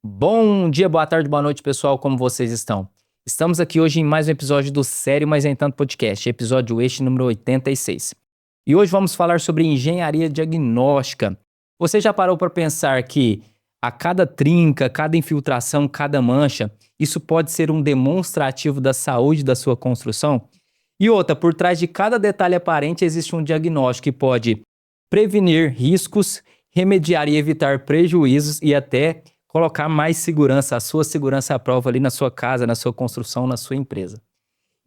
Bom dia, boa tarde, boa noite, pessoal, como vocês estão? Estamos aqui hoje em mais um episódio do Sério Mas Nem Tanto Podcast, episódio este número 86. E hoje vamos falar sobre engenharia diagnóstica. Você já parou para pensar que a cada trinca, cada infiltração, cada mancha, isso pode ser um demonstrativo da saúde da sua construção? E outra, por trás de cada detalhe aparente existe um diagnóstico que pode prevenir riscos, remediar e evitar prejuízos e até colocar mais segurança, a sua segurança à prova ali na sua casa, na sua construção, na sua empresa.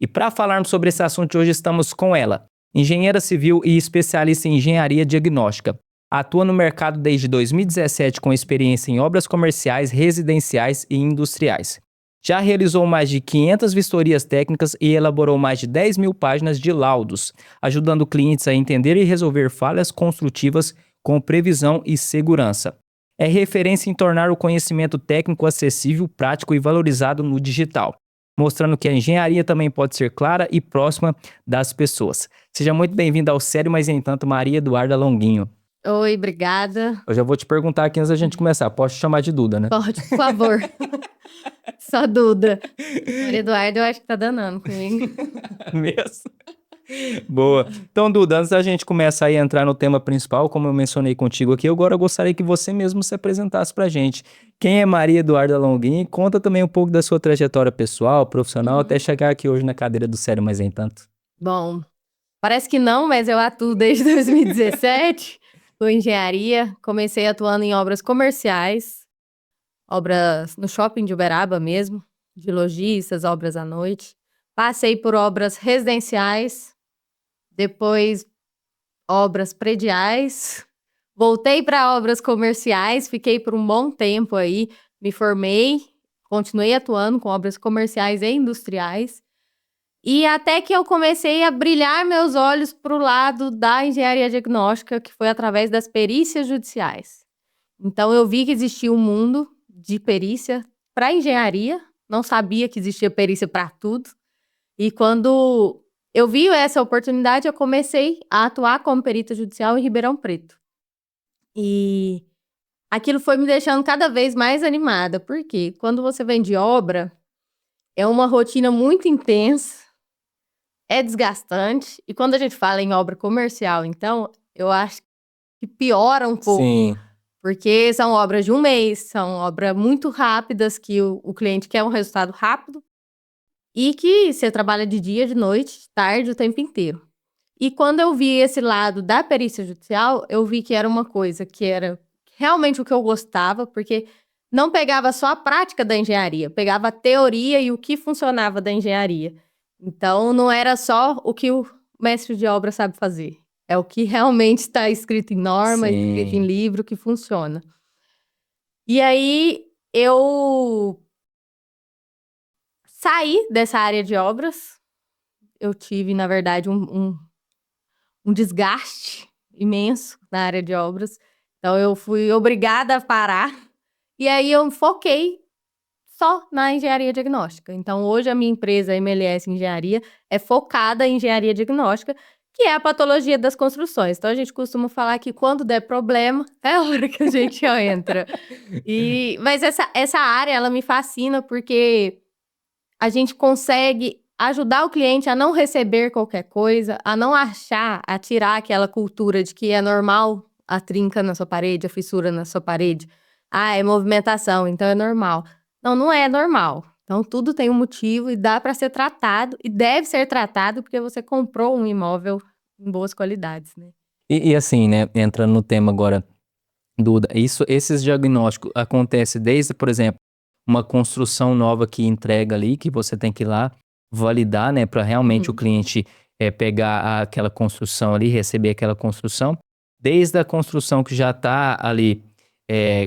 E para falarmos sobre esse assunto hoje estamos com ela, engenheira civil e especialista em engenharia diagnóstica. Atua no mercado desde 2017 com experiência em obras comerciais, residenciais e industriais. Já realizou mais de 500 vistorias técnicas e elaborou mais de 10 mil páginas de laudos, ajudando clientes a entender e resolver falhas construtivas com previsão e segurança. É referência em tornar o conhecimento técnico acessível, prático e valorizado no digital, mostrando que a engenharia também pode ser clara e próxima das pessoas. Seja muito bem-vinda ao Sério Mas Nem Tanto, Maria Eduarda Longuinho. Oi, obrigada. Eu já vou te perguntar aqui antes da gente começar. Posso te chamar de Duda, né? Pode, por favor. Só Duda. Maria Eduarda, eu acho que tá danando comigo. Mesmo? Boa. Então, Duda, antes da gente começar a entrar no tema principal, como eu mencionei contigo aqui, agora eu gostaria que você mesmo se apresentasse pra gente. Quem é Maria Eduarda Longuinho? E conta também um pouco da sua trajetória pessoal, profissional, até chegar aqui hoje na cadeira do Sério Mas Nem Tanto. Bom, parece que não, mas eu atuo desde 2017 com engenharia. Comecei atuando em obras comerciais, obras no shopping de Uberaba mesmo, de lojistas, obras à noite. Passei por obras residenciais, depois obras prediais, voltei para obras comerciais, fiquei por um bom tempo aí, me formei, continuei atuando com obras comerciais e industriais, e até que eu comecei a brilhar meus olhos para o lado da engenharia diagnóstica, que foi através das perícias judiciais. Então eu vi que existia um mundo de perícia para engenharia, não sabia que existia perícia para tudo, e quando eu vi essa oportunidade, eu comecei a atuar como perita judicial em Ribeirão Preto. E aquilo foi me deixando cada vez mais animada, porque quando você vem de obra, é uma rotina muito intensa, é desgastante, e quando a gente fala em obra comercial, então, eu acho que piora um pouco. Sim. Porque são obras de um mês, são obras muito rápidas, que o cliente quer um resultado rápido, e que você trabalha de dia, de noite, tarde, o tempo inteiro. E quando eu vi esse lado da perícia judicial, eu vi que era uma coisa que era realmente o que eu gostava, porque não pegava só a prática da engenharia, pegava a teoria e o que funcionava da engenharia. Então, não era só o que o mestre de obra sabe fazer. É o que realmente está escrito em norma, Sim. escrito em livro, que funciona. E aí, eu saí dessa área de obras. Eu tive, na verdade, um desgaste imenso na área de obras. Então, eu fui obrigada a parar. E aí, eu foquei só na engenharia diagnóstica. Então, hoje, a minha empresa, a MLS Engenharia, é focada em engenharia diagnóstica, que é a patologia das construções. Então, a gente costuma falar que quando der problema, é a hora que a gente entra. Mas essa área, ela me fascina porque a gente consegue ajudar o cliente a não receber qualquer coisa, a não achar, a tirar aquela cultura de que é normal a trinca na sua parede, a fissura na sua parede. Ah, é movimentação, então é normal. Não, não é normal. Então, tudo tem um motivo e dá para ser tratado, e deve ser tratado porque você comprou um imóvel em boas qualidades, né? E assim, né, entrando no tema agora, Duda, esses diagnósticos acontecem desde, por exemplo, uma construção nova que entrega ali, que você tem que ir lá validar, né, para realmente o cliente pegar aquela construção ali, receber aquela construção, desde a construção que já está ali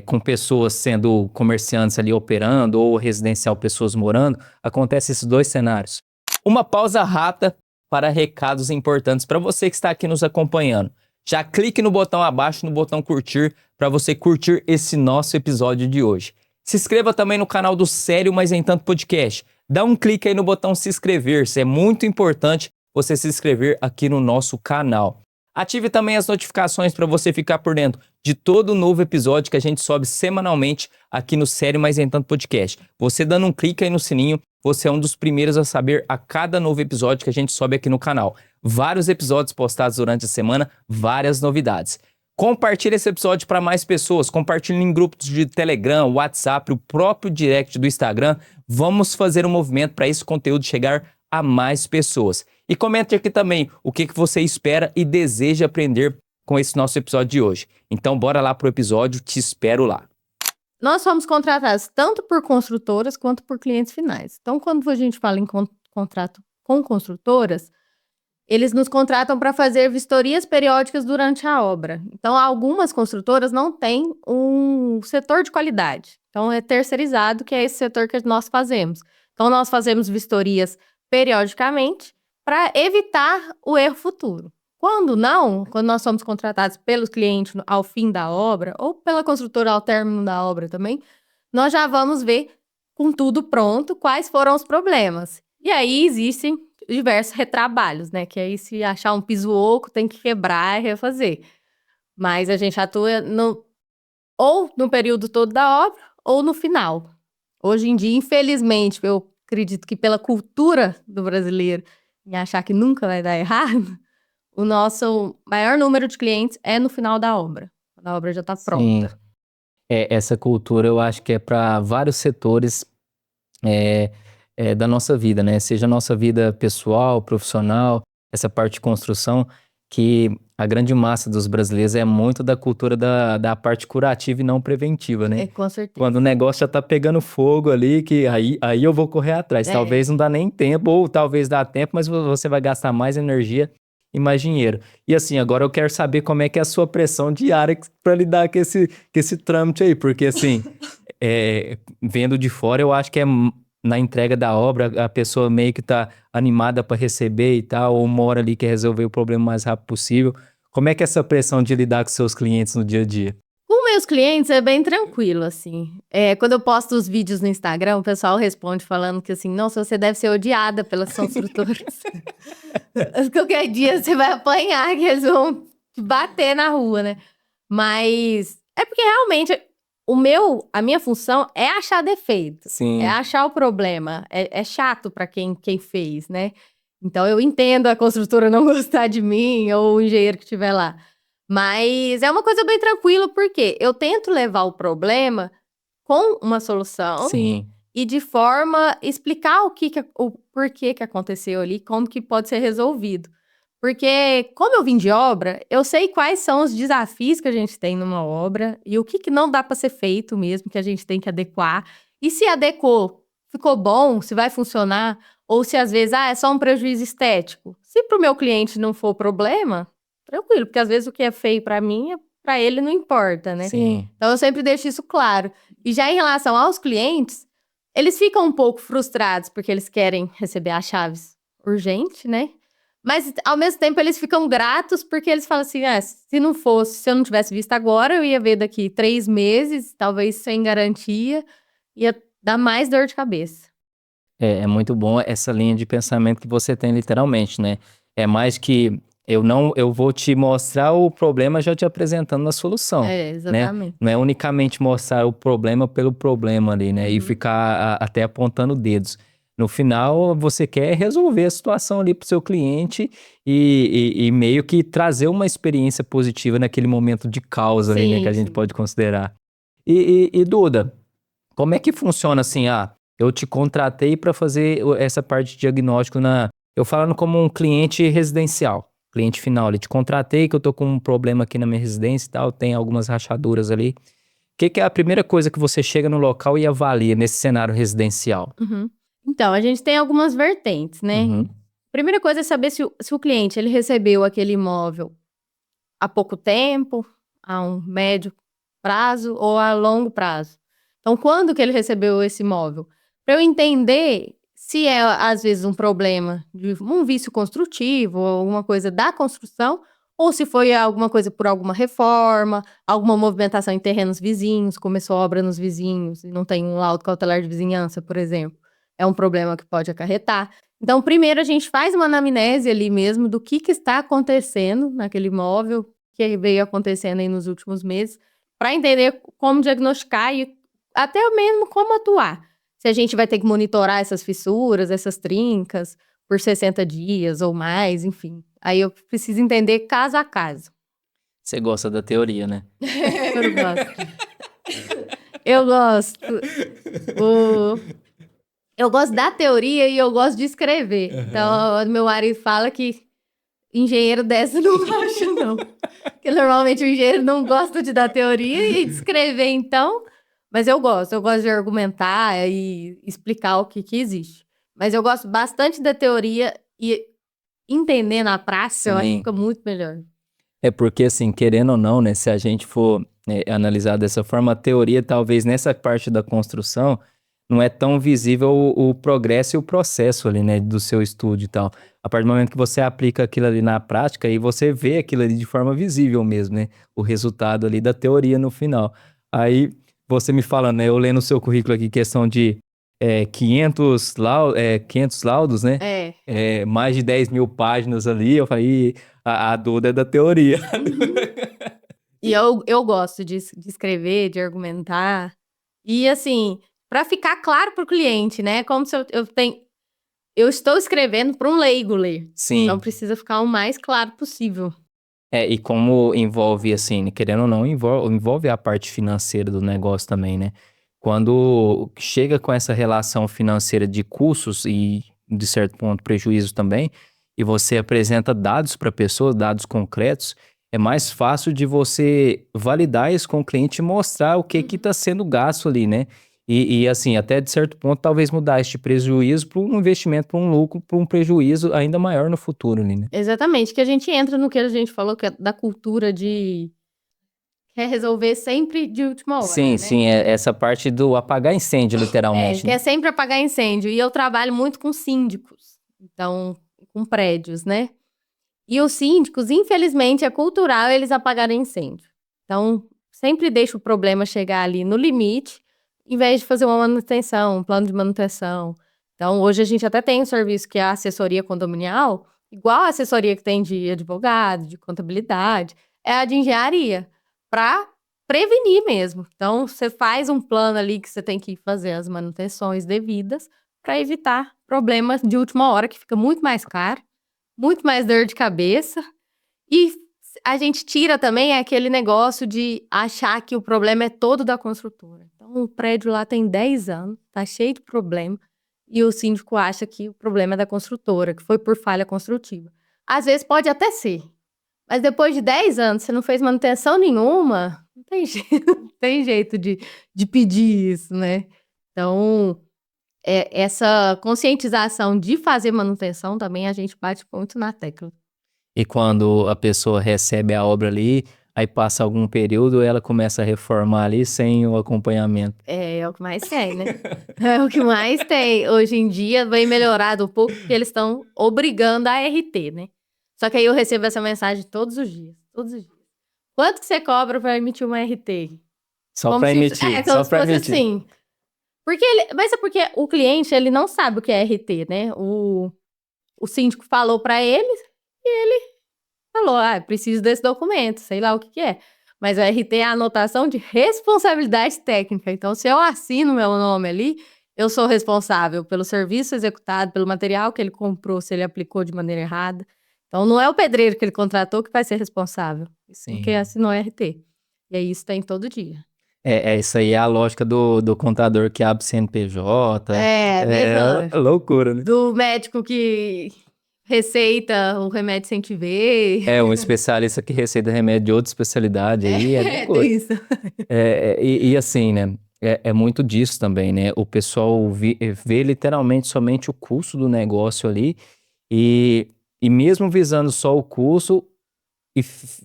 com pessoas sendo comerciantes ali operando, ou residencial, pessoas morando, acontece esses dois cenários. Uma pausa rápida para recados importantes para você que está aqui nos acompanhando. Já clique no botão abaixo, no botão curtir, para você curtir esse nosso episódio de hoje. Se inscreva também no canal do Sério Mas Nem Tanto Podcast. Dá um clique aí no botão se inscrever, é muito importante você se inscrever aqui no nosso canal. Ative também as notificações para você ficar por dentro de todo novo episódio que a gente sobe semanalmente aqui no Sério Mais Em Tanto Podcast. Você dando um clique aí no sininho, você é um dos primeiros a saber a cada novo episódio que a gente sobe aqui no canal. Vários episódios postados durante a semana, várias novidades. Compartilhe esse episódio para mais pessoas, compartilhe em grupos de Telegram, WhatsApp, o próprio direct do Instagram. Vamos fazer um movimento para esse conteúdo chegar a mais pessoas. E comente aqui também o que você espera e deseja aprender com esse nosso episódio de hoje. Então bora lá pro episódio, te espero lá. Nós somos contratados tanto por construtoras quanto por clientes finais. Então, quando a gente fala em contrato com construtoras, eles nos contratam para fazer vistorias periódicas durante a obra. Então, algumas construtoras não têm um setor de qualidade. Então, é terceirizado, que é esse setor que nós fazemos. Então, nós fazemos vistorias periodicamente para evitar o erro futuro. Quando nós somos contratados pelos clientes ao fim da obra, ou pela construtora ao término da obra também, nós já vamos ver com tudo pronto quais foram os problemas. E aí existem diversos retrabalhos, né? Que aí se achar um piso oco, tem que quebrar e refazer. Mas a gente atua ou no período todo da obra, ou no final. Hoje em dia, infelizmente, eu acredito que pela cultura do brasileiro, em achar que nunca vai dar errado, o nosso maior número de clientes é no final da obra. Quando a obra já está pronta. Sim. Essa cultura eu acho que é para vários setores da nossa vida, né? Seja a nossa vida pessoal, profissional, essa parte de construção, que a grande massa dos brasileiros é muito da cultura da parte curativa e não preventiva, né? Com certeza. Quando o negócio já tá pegando fogo ali, que aí eu vou correr atrás. Talvez não dá nem tempo, ou talvez dá tempo, mas você vai gastar mais energia e mais dinheiro. E assim, agora eu quero saber como é que é a sua pressão diária para lidar com esse trâmite aí, porque assim, vendo de fora, eu acho que na entrega da obra, a pessoa meio que tá animada para receber e tal, ou uma hora ali quer resolver o problema o mais rápido possível. Como é que é essa pressão de lidar com seus clientes no dia a dia? Com meus clientes é bem tranquilo, assim. Quando eu posto os vídeos no Instagram, o pessoal responde falando que assim, nossa, você deve ser odiada pelas construtoras. Qualquer dia você vai apanhar, que eles vão te bater na rua, né? Mas é porque realmente a minha função é achar defeito. Sim. É achar o problema. É chato para quem fez, né? Então eu entendo a construtora não gostar de mim ou o engenheiro que estiver lá. Mas é uma coisa bem tranquila, porque eu tento levar o problema com uma solução. Sim. E de forma explicar o porquê que aconteceu ali, como que pode ser resolvido. Porque, como eu vim de obra, eu sei quais são os desafios que a gente tem numa obra e o que não dá para ser feito mesmo, que a gente tem que adequar. E se adequou, ficou bom, se vai funcionar, ou se às vezes é só um prejuízo estético. Se para o meu cliente não for problema, tranquilo, porque às vezes o que é feio para mim, para ele não importa, né? Sim. Então eu sempre deixo isso claro. E já em relação aos clientes, eles ficam um pouco frustrados porque eles querem receber as chaves urgente, né? Mas, ao mesmo tempo, eles ficam gratos porque eles falam assim, se eu não tivesse visto agora, eu ia ver daqui 3 meses, talvez sem garantia, ia dar mais dor de cabeça. É muito bom essa linha de pensamento que você tem, literalmente, né? É mais que eu vou te mostrar o problema já te apresentando a solução. Exatamente. Né? Não é unicamente mostrar o problema pelo problema ali, né? E ficar até apontando dedos. No final, você quer resolver a situação ali pro seu cliente e meio que trazer uma experiência positiva naquele momento de caos ali, né? Que a gente pode considerar. E Duda, como é que funciona assim? Eu te contratei para fazer essa parte de diagnóstico eu falando como um cliente residencial, cliente final. Eu te contratei que eu tô com um problema aqui na minha residência e tal, tem algumas rachaduras ali. O que é a primeira coisa que você chega no local e avalia nesse cenário residencial? Então, a gente tem algumas vertentes, né? Primeira coisa é saber se o cliente ele recebeu aquele imóvel há pouco tempo, a um médio prazo ou a longo prazo. Então, quando que ele recebeu esse imóvel? Para eu entender se é, às vezes, um problema de um vício construtivo ou alguma coisa da construção, ou se foi alguma coisa por alguma reforma, alguma movimentação em terrenos vizinhos, começou obra nos vizinhos e não tem um laudo cautelar de vizinhança, por exemplo. é um problema que pode acarretar. Então, primeiro a gente faz uma anamnese ali mesmo do que está acontecendo naquele imóvel, que veio acontecendo aí nos últimos meses, para entender como diagnosticar e até mesmo como atuar. Se a gente vai ter que monitorar essas fissuras, essas trincas, por 60 dias ou mais, enfim. Aí eu preciso entender caso a caso. Você gosta da teoria, né? Eu gosto. Eu gosto. Eu gosto da teoria e eu gosto de escrever. Então, meu marido fala que engenheiro dessa não gosta, não. Porque normalmente o engenheiro não gosta de dar teoria e de escrever, então. Mas eu gosto de argumentar e explicar o que existe. Mas eu gosto bastante da teoria e entender na prática, eu acho que fica muito melhor. É porque, assim, querendo ou não, né, se a gente for analisar dessa forma, a teoria, talvez nessa parte da construção, não é tão visível o progresso e o processo ali, né, do seu estudo e tal. A partir do momento que você aplica aquilo ali na prática, aí você vê aquilo ali de forma visível mesmo, né, o resultado ali da teoria no final. Aí, você me falando, né, eu lendo o seu currículo aqui, questão de 500 laudos, né? Mais de 10 mil páginas ali, eu falei, a dúvida é da teoria. E eu gosto de escrever, de argumentar. E assim, para ficar claro para o cliente, né? Como se eu estou escrevendo para um leigo ler. Sim. Então precisa ficar o mais claro possível. E como envolve, assim, querendo ou não, envolve a parte financeira do negócio também, né? Quando chega com essa relação financeira de custos e, de certo ponto, prejuízos também, e você apresenta dados para a pessoa, dados concretos, é mais fácil de você validar isso com o cliente e mostrar o que está sendo gasto ali, né? E assim, até de certo ponto, talvez mudar este prejuízo para um investimento, para um lucro, para um prejuízo ainda maior no futuro ali, né? Exatamente, que a gente entra no que a gente falou, que é da cultura de quer resolver sempre de última hora, Sim, né? sim, essa parte do apagar incêndio, literalmente. Quer sempre apagar incêndio. E eu trabalho muito com síndicos, então, com prédios, né? E os síndicos, infelizmente, é cultural eles apagarem incêndio. Então, sempre deixa o problema chegar ali no limite, em vez de fazer uma manutenção, um plano de manutenção. Então, hoje a gente até tem um serviço que é a assessoria condominial, igual a assessoria que tem de advogado, de contabilidade, é a de engenharia, para prevenir mesmo. Então, você faz um plano ali que você tem que fazer as manutenções devidas para evitar problemas de última hora, que fica muito mais caro, muito mais dor de cabeça. E a gente tira também aquele negócio de achar que o problema é todo da construtora. Então, o prédio lá tem 10 anos, tá cheio de problema, e o síndico acha que o problema é da construtora, que foi por falha construtiva. Às vezes pode até ser, mas depois de 10 anos, você não fez manutenção nenhuma, não tem jeito de pedir isso, né? Então, essa conscientização de fazer manutenção também a gente bate muito na tecla. E quando a pessoa recebe a obra ali, aí passa algum período, ela começa a reformar ali sem o acompanhamento. É o que mais tem, né? É o que mais tem. Hoje em dia, vem melhorado um pouco, porque eles estão obrigando a RT, né? Só que aí eu recebo essa mensagem todos os dias. Quanto que você cobra para emitir uma RT? Só para emitir, só para emitir. Assim. Mas é porque o cliente, ele não sabe o que é RT, né? O síndico falou para ele e ele falou, preciso desse documento, sei lá o que é. Mas o RT é a anotação de responsabilidade técnica. Então, se eu assino meu nome ali, eu sou responsável pelo serviço executado, pelo material que ele comprou, se ele aplicou de maneira errada. Então, não é o pedreiro que ele contratou que vai ser responsável. Sim. Quem assinou é RT. E aí, isso tem todo dia. Isso aí é a lógica do contador que abre CNPJ. É loucura, né? Do médico que receita o remédio sem te ver. Um especialista que receita remédio de outra especialidade aí, loucura. Isso. E assim, né? É muito disso também, né? O pessoal vê literalmente somente o custo do negócio ali e mesmo visando só o custo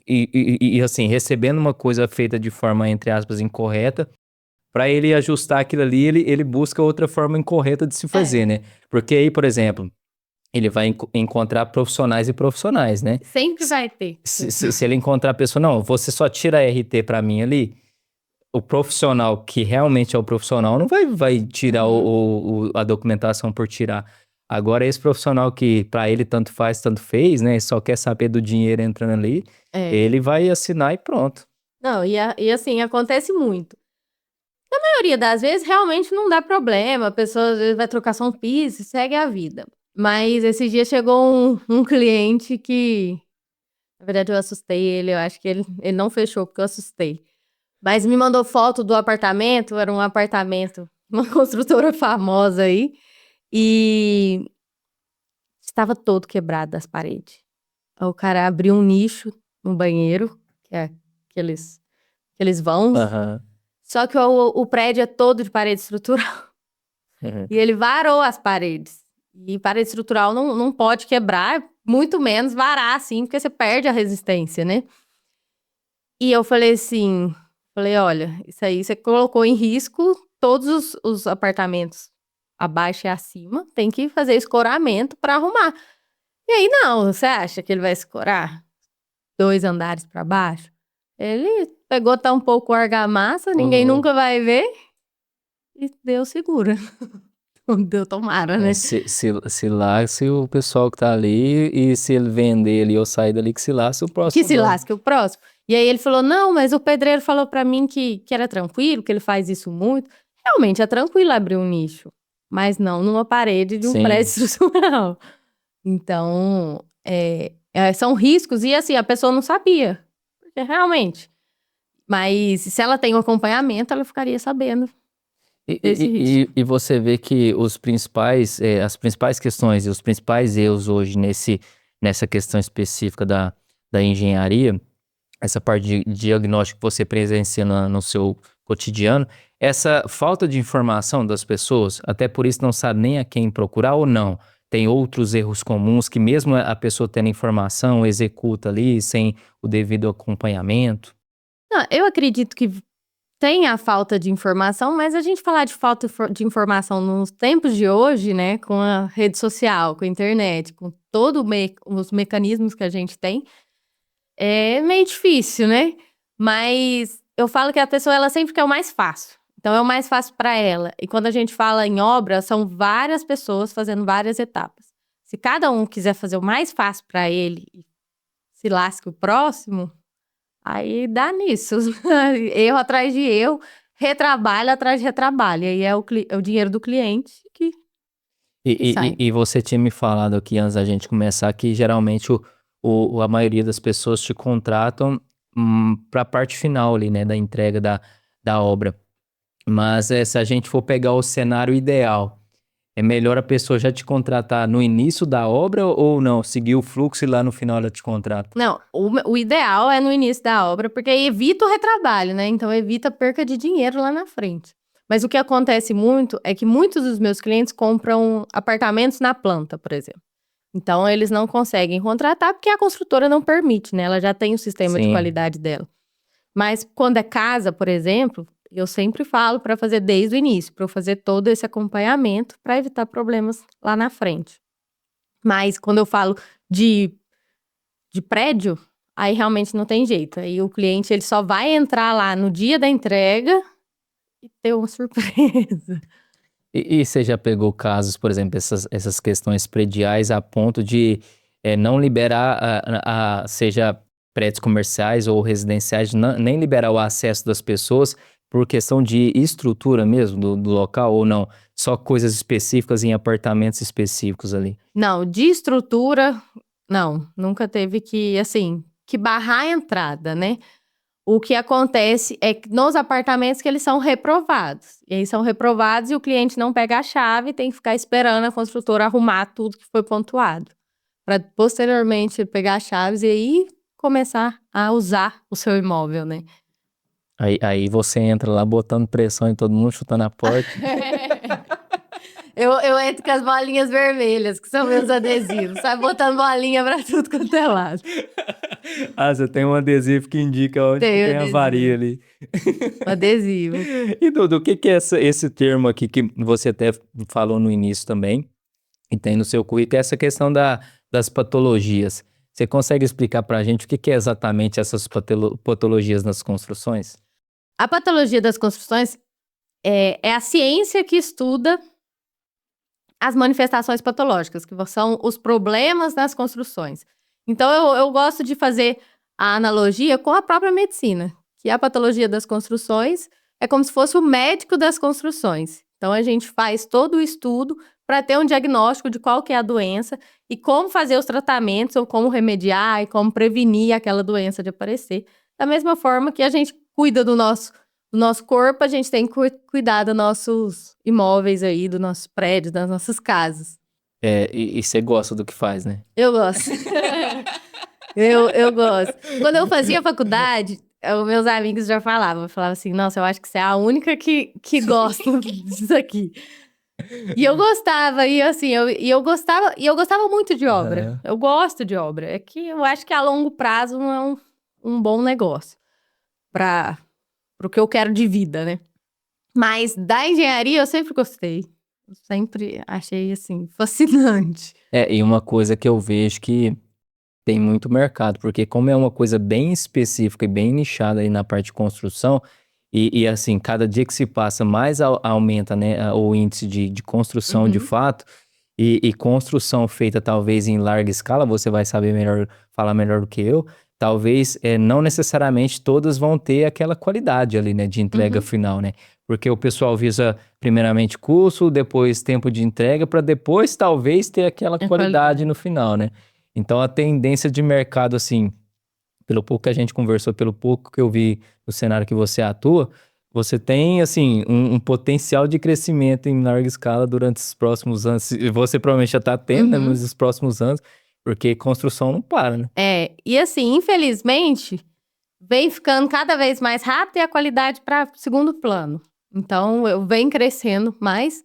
e assim, recebendo uma coisa feita de forma, entre aspas, incorreta, para ele ajustar aquilo ali, ele busca outra forma incorreta de se fazer, né? Porque aí, por exemplo, ele vai encontrar profissionais e profissionais, né? Sempre vai ter. Se ele encontrar a pessoa, não, você só tira a RT para mim ali, o profissional que realmente é o profissional não vai tirar a documentação por tirar. Agora, esse profissional que para ele tanto faz, tanto fez, né? Só quer saber do dinheiro entrando ali, ele vai assinar e pronto. Não, e assim, acontece muito. Na maioria das vezes, realmente não dá problema. A pessoa às vezes vai trocar só um piso e segue a vida. Mas esses dias chegou um cliente que, na verdade, eu assustei ele. Eu acho que ele não fechou porque eu assustei. Mas me mandou foto do apartamento. Era um apartamento, uma construtora famosa aí. E estava todo quebrado das paredes. Aí o cara abriu um nicho no banheiro, que é aqueles vãos. Só que o prédio é todo de parede estrutural. E ele varou as paredes. E parede estrutural não pode quebrar, muito menos varar assim, porque você perde a resistência, né? E eu falei assim, olha, isso aí você colocou em risco todos os apartamentos abaixo e acima, tem que fazer escoramento para arrumar. E aí não, você acha que ele vai escorar 2 andares para baixo? Ele pegou tão pouco argamassa, ninguém nunca vai ver, e deu segura. Deu tomara, né? Se o pessoal que tá ali, e se ele vender ali ou sair dali, que se lasque o próximo. Que se lasque o próximo. E aí ele falou, não, mas o pedreiro falou pra mim que era tranquilo, que ele faz isso muito. Realmente é tranquilo abrir um nicho, mas não numa parede de um prédio estrutural. Então, são riscos, e assim, a pessoa não sabia, porque realmente. Mas se ela tem um acompanhamento, ela ficaria sabendo. E você vê que as principais questões e os principais erros hoje nessa questão específica da engenharia, essa parte de diagnóstico que você presencia no seu cotidiano, essa falta de informação das pessoas, até por isso não sabe nem a quem procurar ou não. Tem outros erros comuns que mesmo a pessoa tendo informação, executa ali sem o devido acompanhamento. Não, eu acredito que tem a falta de informação, mas a gente falar de falta de informação nos tempos de hoje, né, com a rede social, com a internet, com todos os mecanismos que a gente tem, é meio difícil, né? Mas eu falo que a pessoa, ela sempre quer o mais fácil. Então, é o mais fácil para ela. E quando a gente fala em obra, são várias pessoas fazendo várias etapas. Se cada um quiser fazer o mais fácil para ele e se lasque o próximo, aí dá nisso. Erro atrás de erro, retrabalho atrás de retrabalho. Aí é o dinheiro do cliente que sai. E você tinha me falado aqui antes da gente começar que geralmente a maioria das pessoas te contratam para a parte final ali, né, da entrega da obra. Mas se a gente for pegar o cenário ideal, é melhor a pessoa já te contratar no início da obra ou não? Seguir o fluxo e lá no final ela te contrata? Não, o ideal é no início da obra, porque aí evita o retrabalho, né? Então evita a perca de dinheiro lá na frente. Mas o que acontece muito é que muitos dos meus clientes compram apartamentos na planta, por exemplo. Então eles não conseguem contratar porque a construtora não permite, né? Ela já tem o sistema de qualidade dela. Mas quando é casa, por exemplo, eu sempre falo para fazer desde o início, para eu fazer todo esse acompanhamento para evitar problemas lá na frente. Mas quando eu falo de prédio, aí realmente não tem jeito. Aí o cliente, ele só vai entrar lá no dia da entrega e ter uma surpresa. E você já pegou casos, por exemplo, essas questões prediais a ponto de não liberar, seja prédios comerciais ou residenciais, nem liberar o acesso das pessoas por questão de estrutura mesmo do local ou não? Só coisas específicas em apartamentos específicos ali? Não, de estrutura, não. Nunca teve que barrar a entrada, né? O que acontece é que nos apartamentos que eles são reprovados. E aí são reprovados e o cliente não pega a chave e tem que ficar esperando a construtora arrumar tudo que foi pontuado. Para posteriormente pegar as chaves e aí começar a usar o seu imóvel, né? Aí você entra lá botando pressão em todo mundo, chutando a porta. Eu entro com as bolinhas vermelhas, que são meus adesivos. Sai botando bolinha pra tudo quanto é lado. Você tem um adesivo que indica onde tem a varia ali. Adesivo. E Dudu, o que é esse termo aqui que você até falou no início também, e tem no seu currículo, é essa questão das patologias. Você consegue explicar pra gente o que é exatamente essas patologias nas construções? A patologia das construções é a ciência que estuda as manifestações patológicas, que são os problemas das construções. Então, eu gosto de fazer a analogia com a própria medicina, que a patologia das construções é como se fosse o médico das construções. Então, a gente faz todo o estudo para ter um diagnóstico de qual que é a doença e como fazer os tratamentos ou como remediar e como prevenir aquela doença de aparecer. Da mesma forma que a gente cuida do nosso corpo, a gente tem que cuidar dos nossos imóveis aí, dos nossos prédios, das nossas casas. E você gosta do que faz, né? Eu gosto. eu gosto. Quando eu fazia faculdade, os meus amigos já falavam assim, nossa, eu acho que você é a única que gosta disso aqui. E eu gostava, e assim, eu gostava muito de obra. Eu gosto de obra. É que eu acho que a longo prazo não é um bom negócio pro que eu quero de vida, né? Mas da engenharia eu sempre gostei. Eu sempre achei, assim, fascinante. E uma coisa que eu vejo que tem muito mercado, porque como é uma coisa bem específica e bem nichada aí na parte de construção, e assim, cada dia que se passa, mais aumenta, né, o índice de construção de fato, e construção feita talvez em larga escala, você vai saber melhor, falar melhor do que eu, talvez não necessariamente todas vão ter aquela qualidade ali, né, de entrega final, né? Porque o pessoal visa primeiramente custo, depois tempo de entrega, para depois talvez ter aquela qualidade no final, né? Então a tendência de mercado, assim, pelo pouco que a gente conversou, pelo pouco que eu vi no cenário que você atua, você tem, assim, um potencial de crescimento em larga escala durante os próximos anos. E você provavelmente já está tendo, né, mas os próximos anos, porque construção não para, né? E assim, infelizmente, vem ficando cada vez mais rápido e a qualidade para segundo plano. Então, eu venho crescendo mais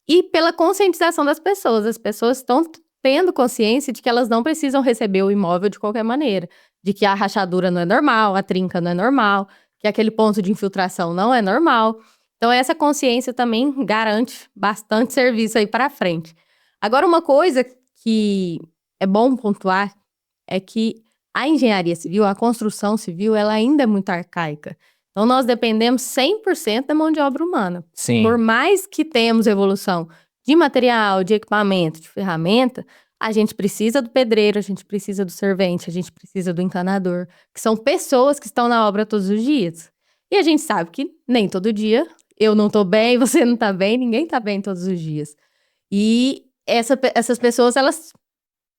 e pela conscientização das pessoas. As pessoas estão tendo consciência de que elas não precisam receber o imóvel de qualquer maneira, de que a rachadura não é normal, a trinca não é normal, que aquele ponto de infiltração não é normal. Então, essa consciência também garante bastante serviço aí para frente. Agora, uma coisa que é bom pontuar é que a engenharia civil, a construção civil, ela ainda é muito arcaica. Então, nós dependemos 100% da mão de obra humana. Sim. Por mais que tenhamos evolução de material, de equipamento, de ferramenta, a gente precisa do pedreiro, a gente precisa do servente, a gente precisa do encanador, que são pessoas que estão na obra todos os dias. E a gente sabe que nem todo dia, eu não tô bem, você não tá bem, ninguém tá bem todos os dias. E essas pessoas, elas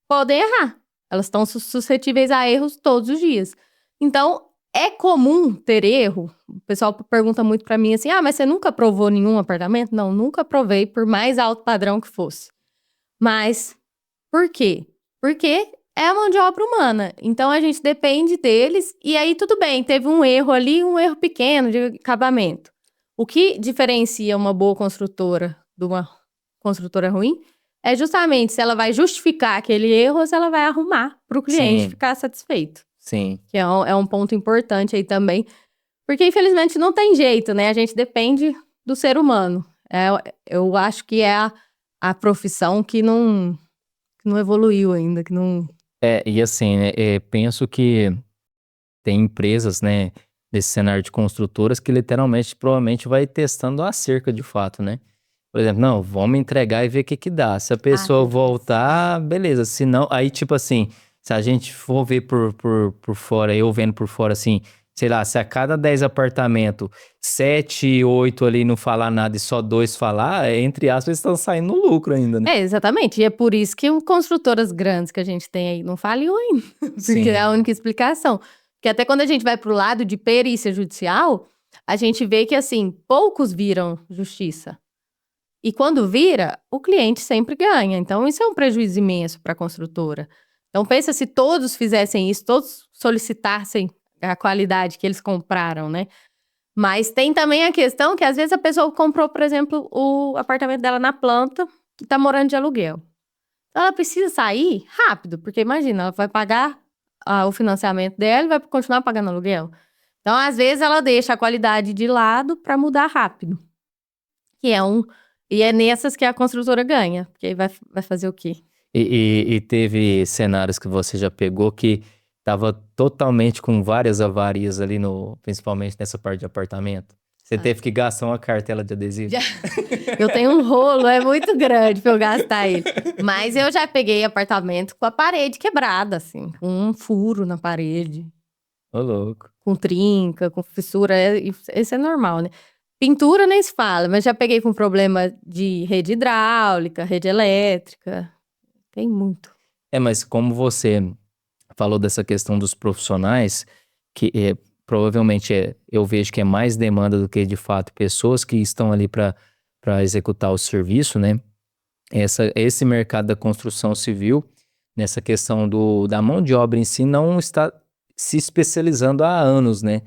podem errar. Elas estão suscetíveis a erros todos os dias. Então, é comum ter erro. O pessoal pergunta muito pra mim assim, mas você nunca aprovou nenhum apartamento? Não, nunca aprovei, por mais alto padrão que fosse. Mas, por quê? Porque é a mão de obra humana. Então, a gente depende deles. E aí, tudo bem, teve um erro ali, um erro pequeno de acabamento. O que diferencia uma boa construtora de uma construtora ruim é justamente se ela vai justificar aquele erro ou se ela vai arrumar para o cliente ficar satisfeito. Sim. Que é um ponto importante aí também. Porque, infelizmente, não tem jeito, né? A gente depende do ser humano. Eu acho que é a profissão que não evoluiu ainda, que não... E assim, né, penso que tem empresas, né, desse cenário de construtoras que literalmente, provavelmente vai testando a cerca de fato, né? Por exemplo, não, vamos entregar e ver o que dá. Se a pessoa voltar, beleza. Se não, aí tipo assim, se a gente for ver por fora, eu vendo por fora assim, sei lá, se a cada 10 apartamentos, 7, 8 ali não falar nada e só 2 falar, entre aspas, eles estão saindo no lucro ainda, né? Exatamente. E é por isso que construtoras grandes que a gente tem aí não faliu ainda. Porque é a única explicação. Porque até quando a gente vai pro lado de perícia judicial, a gente vê que, assim, poucos viram justiça. E quando vira, o cliente sempre ganha. Então, isso é um prejuízo imenso para a construtora. Então, pensa se todos fizessem isso, todos solicitassem a qualidade que eles compraram, né? Mas tem também a questão que, às vezes, a pessoa comprou, por exemplo, o apartamento dela na planta e tá morando de aluguel. Então, ela precisa sair rápido, porque imagina, ela vai pagar o financiamento dela e vai continuar pagando aluguel. Então, às vezes, ela deixa a qualidade de lado para mudar rápido. E é nessas que a construtora ganha, porque aí vai fazer o quê? E teve cenários que você já pegou que tava totalmente com várias avarias ali, principalmente nessa parte de apartamento? Você teve que gastar uma cartela de adesivo? Eu tenho um rolo, é muito grande pra eu gastar ele. Mas eu já peguei apartamento com a parede quebrada, assim, com um furo na parede, Ô, louco. com trinca, com fissura, isso é normal, né? Pintura nem se fala, mas já peguei com problema de rede hidráulica, rede elétrica, tem muito. Mas como você falou dessa questão dos profissionais, que provavelmente eu vejo que é mais demanda do que de fato pessoas que estão ali para executar o serviço, né? Esse mercado da construção civil, nessa questão da mão de obra em si, não está se especializando há anos, né?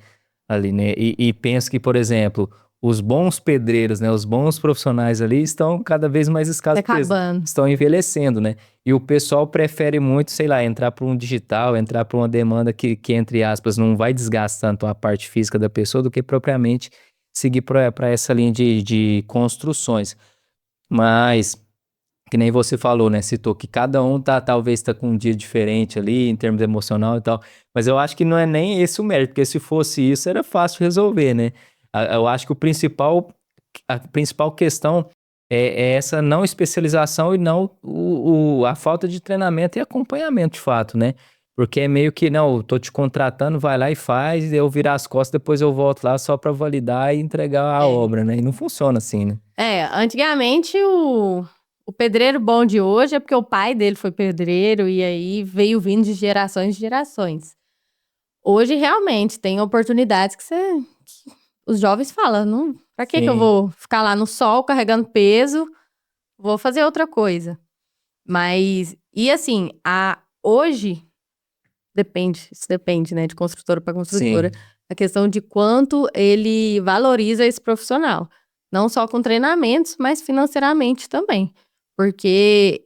Ali, né? E penso que, por exemplo, os bons pedreiros, né? Os bons profissionais ali estão cada vez mais escassos, Tá acabando. estão envelhecendo, né? E o pessoal prefere muito, sei lá, entrar para um digital, entrar para uma demanda que, entre aspas, não vai desgastar tanto a parte física da pessoa do que propriamente seguir para essa linha de construções. Mas, que nem você falou, né? Citou que cada um talvez tá com um dia diferente ali, em termos emocional e tal. Mas eu acho que não é nem esse o mérito, porque se fosse isso, era fácil resolver, né? Eu acho que a principal questão é essa não especialização e não a falta de treinamento e acompanhamento, de fato, né? Porque é meio que, não, eu tô te contratando, vai lá e faz, eu virar as costas, depois eu volto lá só para validar e entregar a obra, né? E não funciona assim, né? Antigamente o pedreiro bom de hoje é porque o pai dele foi pedreiro e aí veio vindo de gerações e gerações. Hoje, realmente, tem oportunidades que os jovens falam, não, pra que eu vou ficar lá no sol carregando peso? Vou fazer outra coisa. Mas, e assim, hoje, isso depende, né, de construtora para construtora, a questão de quanto ele valoriza esse profissional. Não só com treinamentos, mas financeiramente também. Porque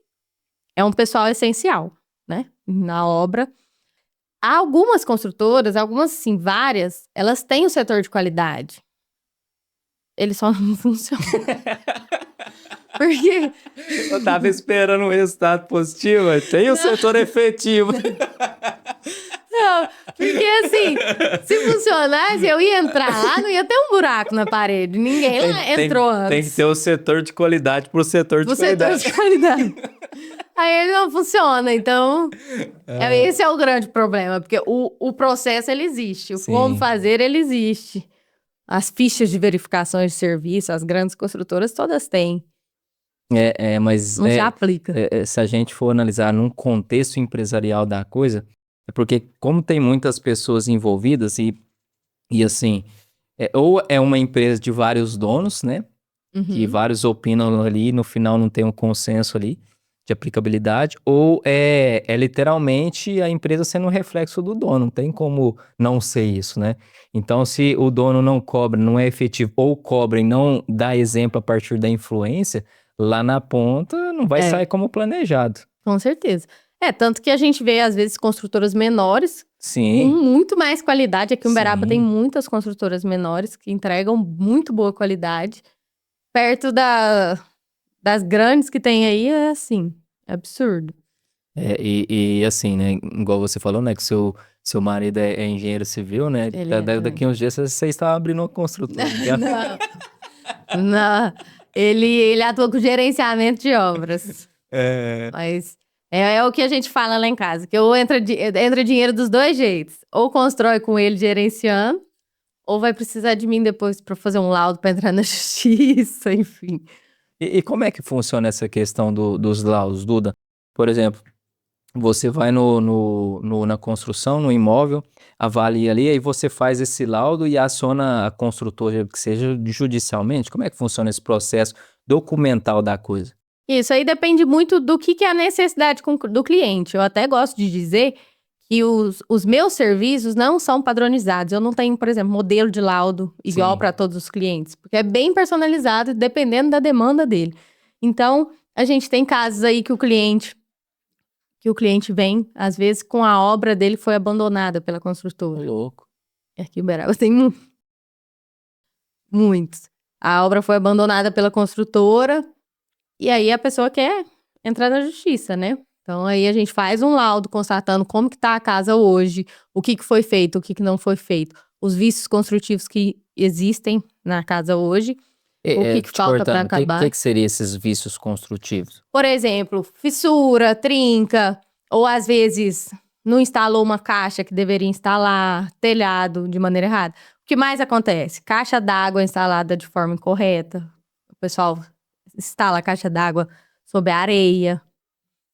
é um pessoal essencial, né, na obra. Há algumas construtoras, sim, várias, elas têm o setor de qualidade. Ele só não funciona. Porque eu tava esperando um resultado positivo, mas tem o setor efetivo. Não, porque assim, se funcionasse, eu ia entrar lá, não ia ter um buraco na parede. Ninguém lá entrou antes. Tem que ter o setor de qualidade pro setor de qualidade. Setor de qualidade. Aí ele não funciona, então esse é o grande problema, porque o processo ele existe, o como fazer ele existe. As fichas de verificações de serviço, as grandes construtoras todas têm. Mas não se aplica. Se a gente for analisar num contexto empresarial da coisa, é porque como tem muitas pessoas envolvidas e assim, ou é uma empresa de vários donos, né? Que vários opinam ali e no final não tem um consenso ali de aplicabilidade, ou é literalmente a empresa sendo um reflexo do dono, não tem como não ser isso, né? Então, se o dono não cobra, não é efetivo, ou cobra e não dá exemplo a partir da influência, lá na ponta não vai sair como planejado. Com certeza. Tanto que a gente vê, às vezes, construtoras menores com muito mais qualidade. Aqui em Uberaba tem muitas construtoras menores que entregam muito boa qualidade. Perto das grandes que tem aí, é assim, é absurdo. E assim, né, igual você falou, né, que seu marido é engenheiro civil, né, daqui uns dias você está abrindo uma construtora. Não, ele atua com gerenciamento de obras. Mas é o que a gente fala lá em casa, que ou entra dinheiro dos dois jeitos. Ou constrói com ele gerenciando, ou vai precisar de mim depois para fazer um laudo para entrar na justiça, enfim. E como é que funciona essa questão dos laudos, Duda? Por exemplo, você vai na construção, no imóvel, avalia ali, aí você faz esse laudo e aciona a construtora, que seja judicialmente? Como é que funciona esse processo documental da coisa? Isso aí depende muito do que é a necessidade do cliente. Eu até gosto de dizer que os meus serviços não são padronizados. Eu não tenho, por exemplo, modelo de laudo igual para todos os clientes, porque é bem personalizado dependendo da demanda dele. Então, a gente tem casos aí que o cliente vem, às vezes, com a obra dele foi abandonada pela construtora. Louco. Aqui em Uberaba tem muitos. A obra foi abandonada pela construtora e aí a pessoa quer entrar na justiça, né? Então, aí a gente faz um laudo constatando como que tá a casa hoje, o que que foi feito, o que que não foi feito, os vícios construtivos que existem na casa hoje, o que que Te falta para cortando, o acabar. que seriam esses vícios construtivos? Por exemplo, fissura, trinca, ou às vezes não instalou uma caixa que deveria instalar, telhado de maneira errada. O que mais acontece? Caixa d'água instalada de forma incorreta. O pessoal instala a caixa d'água sob a areia.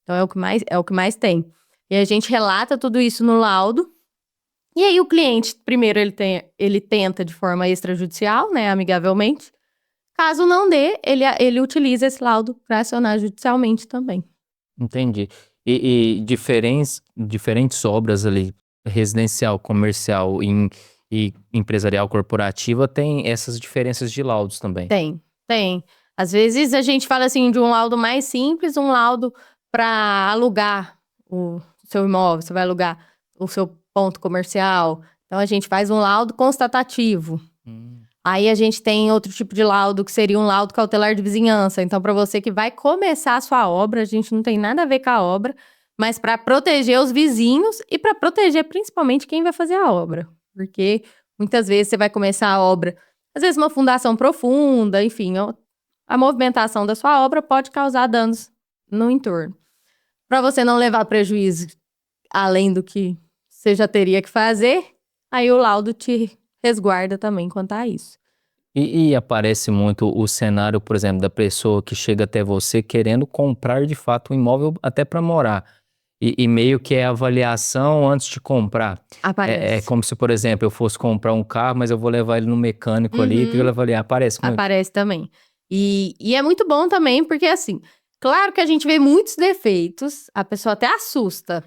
Então é o que mais tem. E a gente relata tudo isso no laudo. E aí o cliente, primeiro ele tenta de forma extrajudicial, né, amigavelmente. Caso não dê, ele utiliza esse laudo para acionar judicialmente também. Entendi. E diferentes obras ali, residencial, comercial e empresarial corporativa, tem essas diferenças de laudos também. Tem. Às vezes a gente fala assim de um laudo mais simples, um laudo para alugar o seu imóvel, você vai alugar o seu ponto comercial. Então a gente faz um laudo constatativo. Aí a gente tem outro tipo de laudo, que seria um laudo cautelar de vizinhança. Então, para você que vai começar a sua obra, a gente não tem nada a ver com a obra, mas para proteger os vizinhos e para proteger principalmente quem vai fazer a obra. Porque muitas vezes você vai começar a obra, às vezes uma fundação profunda, enfim, a movimentação da sua obra pode causar danos no entorno. Para você não levar prejuízo além do que você já teria que fazer, aí o laudo te resguarda também quanto a isso. E aparece muito o cenário, por exemplo, da pessoa que chega até você querendo comprar de fato um imóvel até para morar. E meio que é avaliação antes de comprar. É como se, por exemplo, eu fosse comprar um carro, mas eu vou levar ele no mecânico ali, que eu vou avaliar. Aparece muito. Aparece também. E é muito bom também, porque assim, claro que a gente vê muitos defeitos, a pessoa até assusta.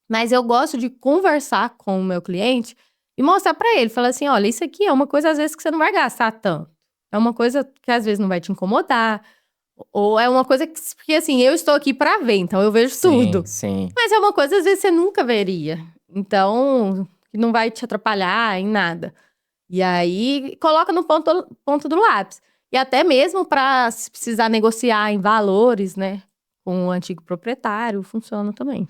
Mas eu gosto de conversar com o meu cliente e mostrar pra ele, falar assim, olha, isso aqui é uma coisa às vezes que você não vai gastar tanto. É uma coisa que às vezes não vai te incomodar. Ou é uma coisa que, porque assim, eu estou aqui pra ver, então eu vejo tudo. Sim. Mas é uma coisa às vezes você nunca veria. Então, que não vai te atrapalhar em nada. E aí, coloca no ponto do lápis. E até mesmo pra se precisar negociar em valores, né? Com o antigo proprietário, funciona também.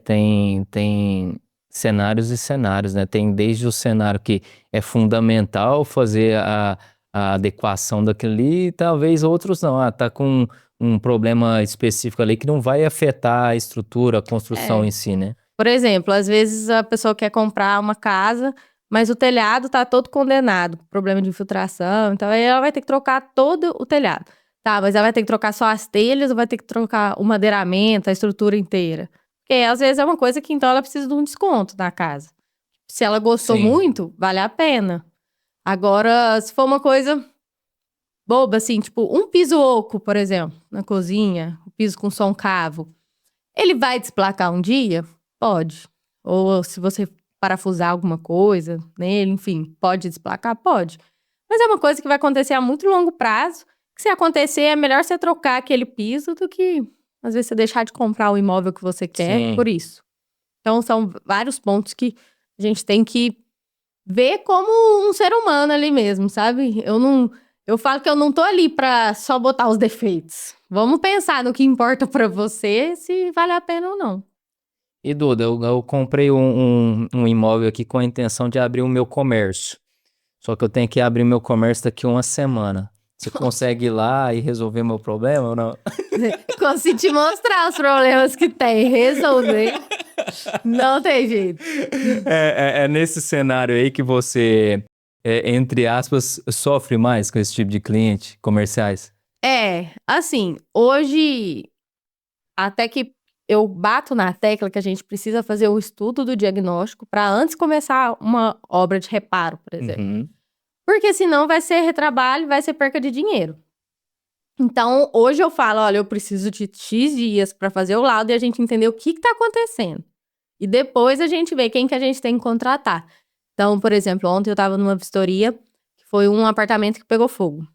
Tem cenários e cenários, né? Tem desde o cenário que é fundamental fazer a adequação daquilo ali, e talvez outros não. Tá com um problema específico ali que não vai afetar a estrutura, a construção em si, né? Por exemplo, às vezes a pessoa quer comprar uma casa, mas o telhado tá todo condenado, problema de infiltração, então aí ela vai ter que trocar todo o telhado. Tá, mas ela vai ter que trocar só as telhas ou vai ter que trocar o madeiramento, a estrutura inteira? Porque às vezes é uma coisa que então ela precisa de um desconto na casa. Se ela gostou muito, vale a pena. Agora, se for uma coisa boba, assim, tipo um piso oco, por exemplo, na cozinha, um piso com som cavo, ele vai desplacar um dia? Pode. Ou se você parafusar alguma coisa nele, enfim, pode desplacar? Pode. Mas é uma coisa que vai acontecer a muito longo prazo, que se acontecer é melhor você trocar aquele piso do que, às vezes, você deixar de comprar o imóvel que você quer por isso. Então, são vários pontos que a gente tem que ver como um ser humano ali mesmo, sabe? Eu falo que eu não tô ali pra só botar os defeitos. Vamos pensar no que importa pra você, se vale a pena ou não. E Duda, eu comprei um imóvel aqui com a intenção de abrir o meu comércio. Só que eu tenho que abrir meu comércio daqui uma semana. Você consegue ir lá e resolver meu problema ou não? Consigo te mostrar os problemas que tem, resolver. Não tem jeito. É nesse cenário aí que você, entre aspas, sofre mais com esse tipo de cliente comerciais? Assim, hoje, até que eu bato na tecla que a gente precisa fazer o estudo do diagnóstico para antes começar uma obra de reparo, por exemplo. Porque senão vai ser retrabalho, vai ser perca de dinheiro. Então, hoje eu falo, olha, eu preciso de X dias para fazer o laudo e a gente entender o que está acontecendo. E depois a gente vê quem que a gente tem que contratar. Então, por exemplo, ontem eu estava numa vistoria, que foi um apartamento que pegou fogo.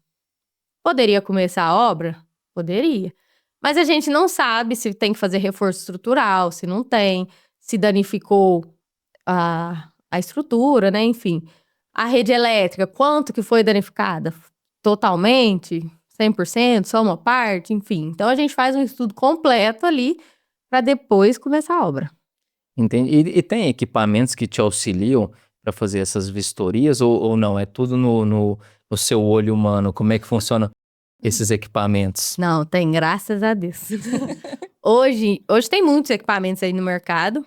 Poderia começar a obra? Poderia. Mas a gente não sabe se tem que fazer reforço estrutural, se não tem, se danificou a estrutura, né? Enfim. A rede elétrica, quanto que foi danificada? Totalmente? 100%? Só uma parte? Enfim. Então, a gente faz um estudo completo ali para depois começar a obra. Entende? E tem equipamentos que te auxiliam para fazer essas vistorias ou não? É tudo no seu olho humano? Como é que funciona esses equipamentos? Não, tem, graças a Deus. Hoje tem muitos equipamentos aí no mercado.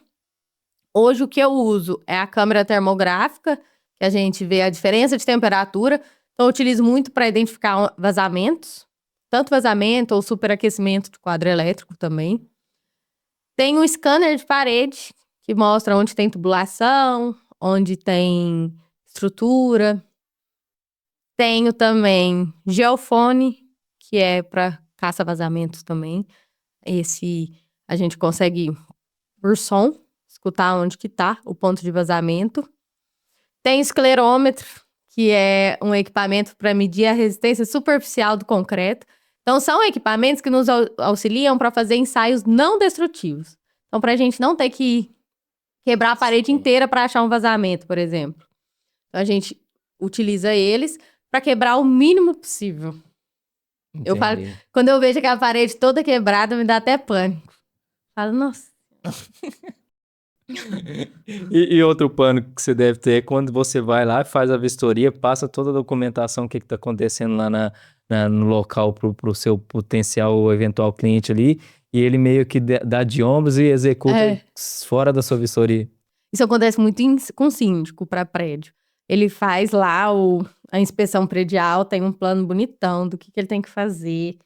Hoje o que eu uso é a câmera termográfica, que a gente vê a diferença de temperatura. Então eu utilizo muito para identificar vazamentos, tanto vazamento ou superaquecimento de quadro elétrico também. Tem um scanner de parede, que mostra onde tem tubulação, onde tem estrutura. Tenho também geofone, que é para caça-vazamentos também. Esse a gente consegue, por som, escutar onde que tá o ponto de vazamento. Tem esclerômetro, que é um equipamento para medir a resistência superficial do concreto. Então, são equipamentos que nos auxiliam para fazer ensaios não destrutivos. Então, para a gente não ter que quebrar a parede inteira para achar um vazamento, por exemplo. Então, a gente utiliza eles para quebrar o mínimo possível. Eu falo, quando eu vejo aquela parede toda quebrada, me dá até pânico. Falo, nossa. E outro pânico que você deve ter é quando você vai lá, faz a vistoria, passa toda a documentação, o que está acontecendo lá no local para o seu potencial ou eventual cliente ali, e ele meio que dá de ombros e executa fora da sua vistoria. Isso acontece muito com síndico para prédio. Ele faz lá a inspeção predial, tem um plano bonitão do que ele tem que fazer.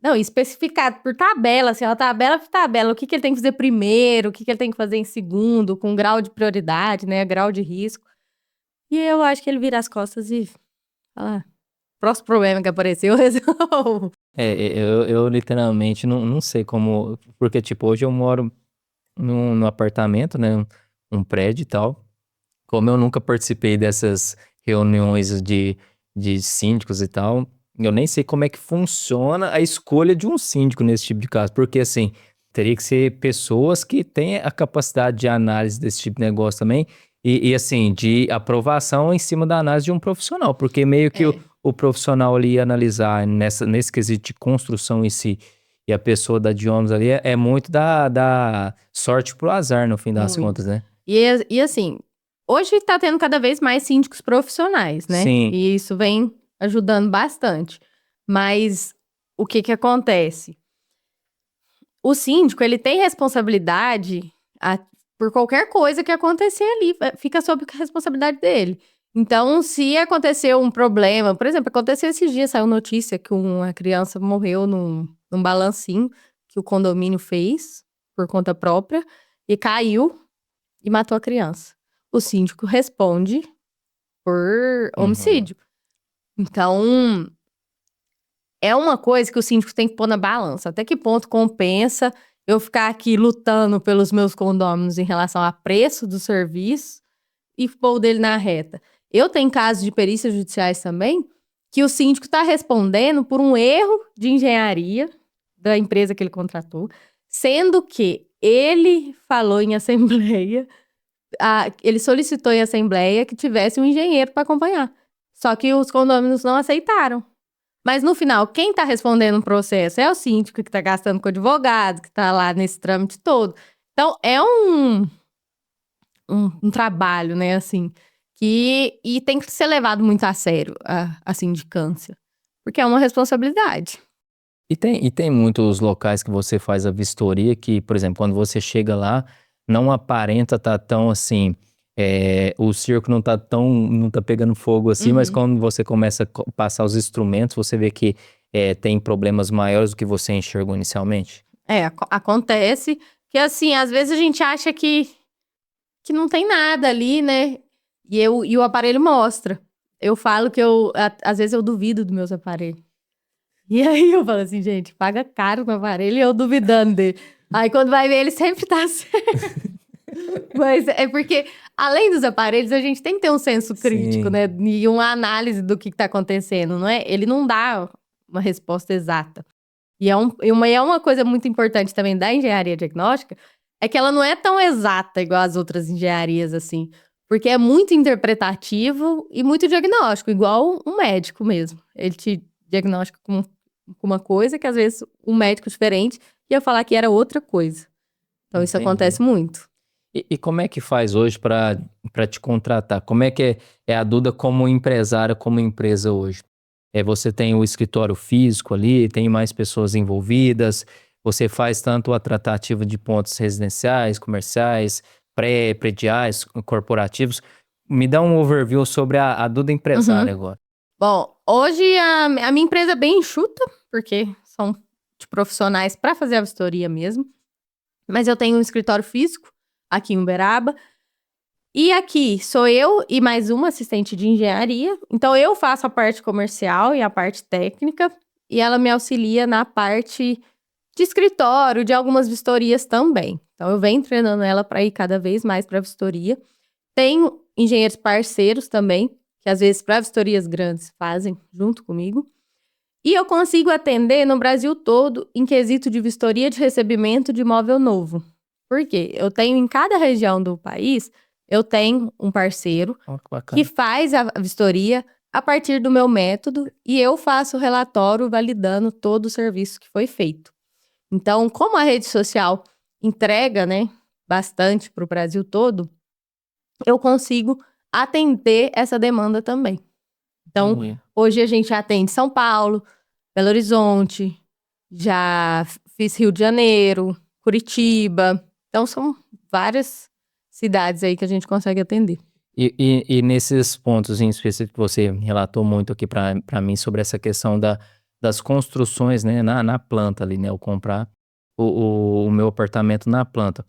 Não, especificado por tabela, assim, ó, tabela por tabela, o que ele tem que fazer primeiro, o que ele tem que fazer em segundo, com grau de prioridade, né, grau de risco. E eu acho que ele vira as costas e fala, próximo problema que apareceu, resolve. Eu literalmente não sei como, porque tipo, hoje eu moro num apartamento, né, um prédio e tal. Como eu nunca participei dessas reuniões de síndicos e tal, eu nem sei como é que funciona a escolha de um síndico nesse tipo de caso. Porque, assim, teria que ser pessoas que têm a capacidade de análise desse tipo de negócio também. E assim, de aprovação em cima da análise de um profissional. Porque meio que o profissional ali ia analisar nesse quesito de construção em si. E a pessoa da idiomas ali é muito da sorte pro azar, no fim das contas, né? E assim, hoje tá tendo cada vez mais síndicos profissionais, né? Sim. E isso vem ajudando bastante. Mas o que acontece? O síndico, ele tem responsabilidade por qualquer coisa que acontecer ali, fica sob a responsabilidade dele. Então, se aconteceu um problema, por exemplo, aconteceu esses dias, saiu notícia que uma criança morreu num balancinho que o condomínio fez por conta própria e caiu e matou a criança. O síndico responde por homicídio. Então, é uma coisa que o síndico tem que pôr na balança. Até que ponto compensa eu ficar aqui lutando pelos meus condôminos em relação a preço do serviço e pôr o dele na reta. Eu tenho casos de perícias judiciais também que o síndico está respondendo por um erro de engenharia da empresa que ele contratou, sendo que ele falou em assembleia, ele solicitou em assembleia que tivesse um engenheiro para acompanhar. Só que os condôminos não aceitaram. Mas no final, quem está respondendo o processo é o síndico que está gastando com o advogado, que está lá nesse trâmite todo. Então, é um trabalho, né, assim, e tem que ser levado muito a sério a sindicância, porque é uma responsabilidade. E tem muitos locais que você faz a vistoria que, por exemplo, quando você chega lá, não aparenta estar tão assim, o circo não tá pegando fogo assim, mas quando você começa a passar os instrumentos, você vê que tem problemas maiores do que você enxergou inicialmente? Acontece que assim, às vezes a gente acha que não tem nada ali, né? E o aparelho mostra. Eu falo que às vezes eu duvido dos meus aparelhos. E aí eu falo assim, gente, paga caro no aparelho e eu duvidando dele. Aí quando vai ver, ele sempre tá certo. Mas é porque, além dos aparelhos, a gente tem que ter um senso crítico, Sim. né? E uma análise do que tá acontecendo, não é? Ele não dá uma resposta exata. E é uma coisa muito importante também da engenharia diagnóstica, é que ela não é tão exata igual as outras engenharias, assim. Porque é muito interpretativo e muito diagnóstico, igual um médico mesmo. Ele te diagnostica com uma coisa que, às vezes, um médico diferente ia falar que era outra coisa. Então, isso Entendi. acontece muito. E como é que faz hoje para te contratar? Como é que é a Duda como empresária, como empresa hoje? Você tem o escritório físico ali, tem mais pessoas envolvidas, você faz tanto a tratativa de pontos residenciais, comerciais, prediais, corporativos. Me dá um overview sobre a Duda empresária agora. Bom, hoje a minha empresa é bem enxuta, porque são de profissionais para fazer a vistoria mesmo. Mas eu tenho um escritório físico aqui em Uberaba. E aqui sou eu e mais uma assistente de engenharia. Então, eu faço a parte comercial e a parte técnica. E ela me auxilia na parte de escritório, de algumas vistorias também. Então, eu venho treinando ela para ir cada vez mais para a vistoria. Tenho engenheiros parceiros também, que às vezes para vistorias grandes fazem junto comigo. E eu consigo atender no Brasil todo em quesito de vistoria de recebimento de imóvel novo. Por quê? Eu tenho em cada região do país, eu tenho um parceiro que faz a vistoria a partir do meu método e eu faço o relatório validando todo o serviço que foi feito. Então, como a rede social entrega, né, bastante para o Brasil todo, eu consigo atender essa demanda também. Então, hoje a gente atende São Paulo, Belo Horizonte, já fiz Rio de Janeiro, Curitiba. Então, são várias cidades aí que a gente consegue atender. E nesses pontos em específico que você relatou muito aqui para mim sobre essa questão das construções, né, na planta ali, né, eu comprar o meu apartamento na planta.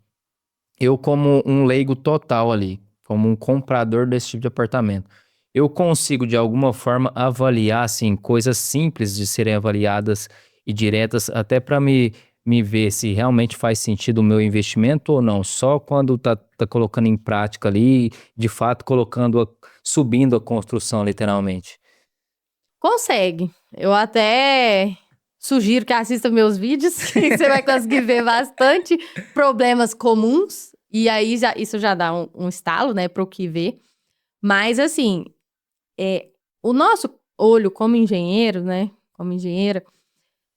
Eu como um leigo total ali, como um comprador desse tipo de apartamento, eu consigo de alguma forma avaliar, assim, coisas simples de serem avaliadas e diretas, até para me ver se realmente faz sentido o meu investimento ou não, só quando tá colocando em prática ali, de fato subindo a construção literalmente. Consegue. Eu até sugiro que assista meus vídeos, que você vai conseguir ver bastante problemas comuns. E aí, isso já dá um estalo, né, para o que ver. Mas, assim, o nosso olho como engenheiro, né, como engenheira,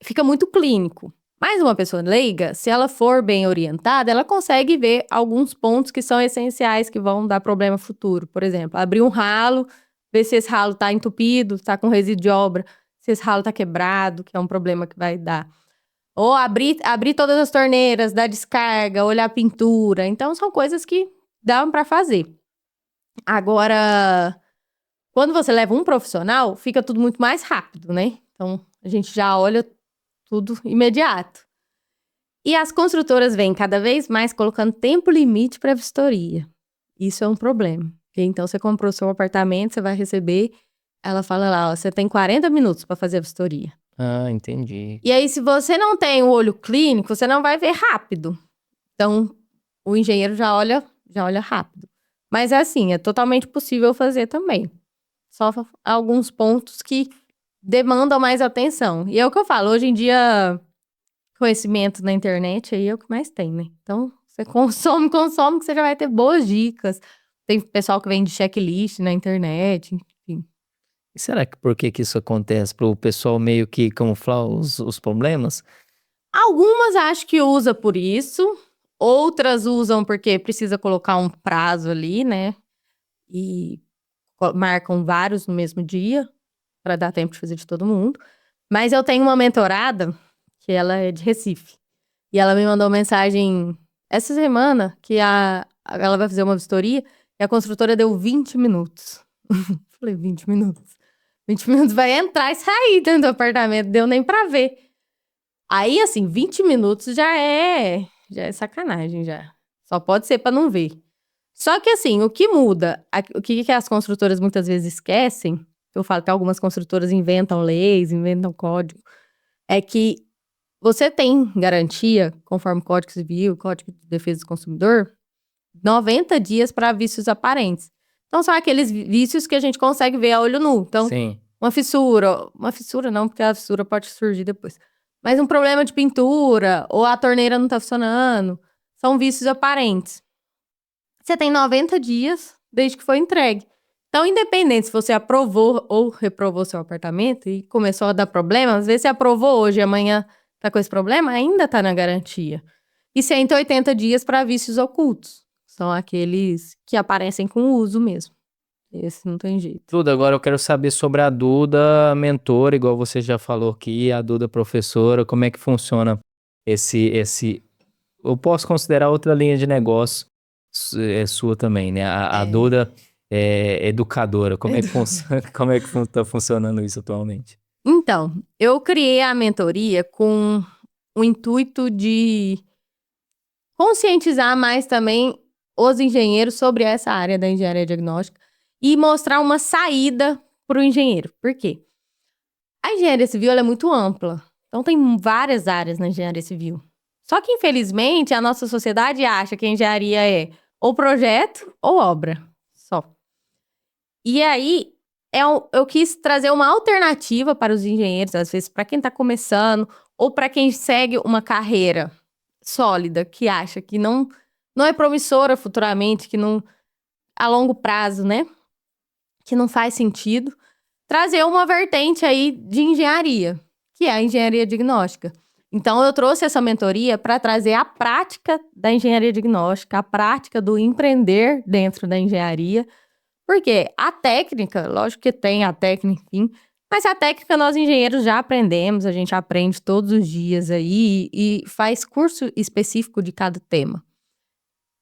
fica muito clínico. Mas uma pessoa leiga, se ela for bem orientada, ela consegue ver alguns pontos que são essenciais, que vão dar problema futuro. Por exemplo, abrir um ralo, ver se esse ralo está entupido, está com resíduo de obra, se esse ralo está quebrado, que é um problema que vai dar. Ou abrir todas as torneiras, dar descarga, olhar a pintura. Então, são coisas que dão para fazer. Agora, quando você leva um profissional, fica tudo muito mais rápido, né? Então, a gente já olha tudo imediato. E as construtoras vêm cada vez mais colocando tempo limite para vistoria. Isso é um problema. Então, você comprou seu apartamento, você vai receber, ela fala lá, ó, você tem 40 minutos para fazer a vistoria. Ah, entendi. E aí, se você não tem o olho clínico, você não vai ver rápido. Então, o engenheiro já olha rápido. Mas é assim, é totalmente possível fazer também. Só alguns pontos que demandam mais atenção. E é o que eu falo, hoje em dia, conhecimento na internet aí é o que mais tem, né? Então, você consome, que você já vai ter boas dicas. Tem pessoal que vende checklist na internet, enfim. E será que por que isso acontece? Para o pessoal meio que camuflar os problemas? Algumas acho que usa por isso, outras usam porque precisa colocar um prazo ali, né? E marcam vários no mesmo dia, para dar tempo de fazer de todo mundo. Mas eu tenho uma mentorada, que ela é de Recife. E ela me mandou mensagem essa semana, que ela vai fazer uma vistoria, e a construtora deu 20 minutos. Falei, 20 minutos? 20 minutos vai entrar e sair dentro do apartamento, deu nem pra ver. Aí, assim, 20 minutos já é sacanagem, já. Só pode ser pra não ver. Só que, assim, o que muda, o que as construtoras muitas vezes esquecem, eu falo que algumas construtoras inventam leis, inventam código, é que você tem garantia, conforme o Código Civil, Código de Defesa do Consumidor, 90 dias para vícios aparentes. Então, são aqueles vícios que a gente consegue ver a olho nu. Então, Sim. uma fissura não, porque a fissura pode surgir depois. Mas um problema de pintura, ou a torneira não tá funcionando, são vícios aparentes. Você tem 90 dias desde que foi entregue. Então, independente se você aprovou ou reprovou seu apartamento e começou a dar problema, às vezes você aprovou hoje e amanhã tá com esse problema, ainda tá na garantia. e 180 dias para vícios ocultos. São aqueles que aparecem com o uso mesmo. Esse não tem jeito. Duda, agora eu quero saber sobre a Duda mentora, igual você já falou aqui, a Duda professora, como é que funciona esse... Eu posso considerar outra linha de negócio sua também, né? A Duda é educadora. Como é que como é que tá funcionando isso atualmente? Então, eu criei a mentoria com o intuito de conscientizar mais também os engenheiros sobre essa área da engenharia diagnóstica e mostrar uma saída para o engenheiro. Por quê? A engenharia civil ela é muito ampla. Então, tem várias áreas na engenharia civil. Só que, infelizmente, a nossa sociedade acha que a engenharia é ou projeto ou obra. Só. E aí, eu quis trazer uma alternativa para os engenheiros, às vezes para quem está começando ou para quem segue uma carreira sólida, que acha que não é promissora futuramente, que não a longo prazo, né? Que não faz sentido. Trazer uma vertente aí de engenharia, que é a engenharia diagnóstica. Então, eu trouxe essa mentoria para trazer a prática da engenharia diagnóstica, a prática do empreender dentro da engenharia, porque a técnica, lógico que tem a técnica, enfim, mas a técnica nós engenheiros já aprendemos, a gente aprende todos os dias aí e faz curso específico de cada tema.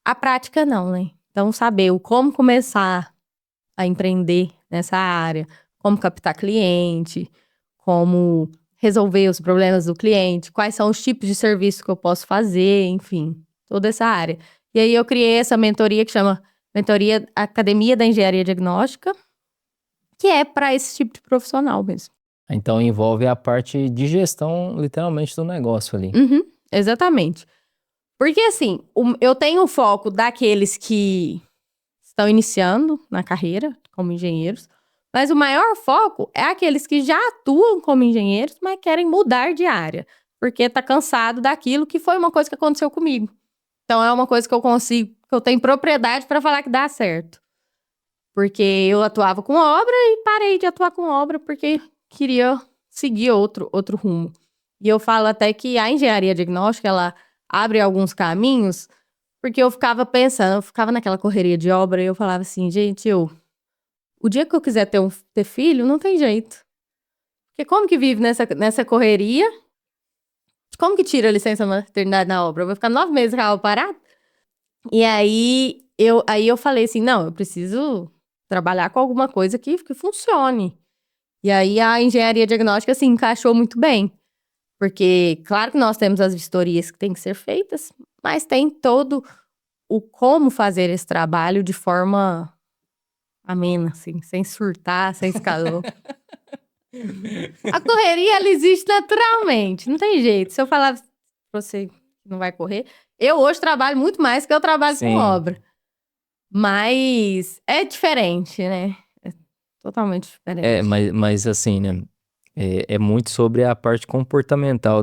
A prática não, né? Então, saber como começar a empreender nessa área, como captar cliente, como resolver os problemas do cliente, quais são os tipos de serviço que eu posso fazer, enfim, toda essa área. E aí eu criei essa mentoria que chama Mentoria Academia da Engenharia Diagnóstica, que é para esse tipo de profissional mesmo. Então envolve a parte de gestão, literalmente, do negócio ali. Uhum, exatamente. Porque assim, eu tenho o foco daqueles que estão iniciando na carreira como engenheiros, mas o maior foco é aqueles que já atuam como engenheiros, mas querem mudar de área, porque tá cansado daquilo que foi uma coisa que aconteceu comigo. Então é uma coisa que eu tenho propriedade para falar que dá certo. Porque eu atuava com obra e parei de atuar com obra porque queria seguir outro rumo. E eu falo até que a engenharia diagnóstica, ela abre alguns caminhos, porque eu ficava pensando, eu ficava naquela correria de obra e eu falava assim, gente, o dia que eu quiser ter filho, não tem jeito. Porque como que vive nessa correria? Como que tira a licença maternidade na obra? Eu vou ficar 9 meses com a aula parada? E aí eu falei assim, não, eu preciso trabalhar com alguma coisa que funcione. E aí a engenharia diagnóstica, assim, encaixou muito bem. Porque, claro que nós temos as vistorias que têm que ser feitas, mas tem todo o como fazer esse trabalho de forma amena, assim, sem surtar, sem escalão. A correria, ela existe naturalmente, não tem jeito. Se eu falar pra você que não vai correr, eu hoje trabalho muito mais que eu trabalho com obra. Mas é diferente, né? É totalmente diferente. Mas assim, né? É muito sobre a parte comportamental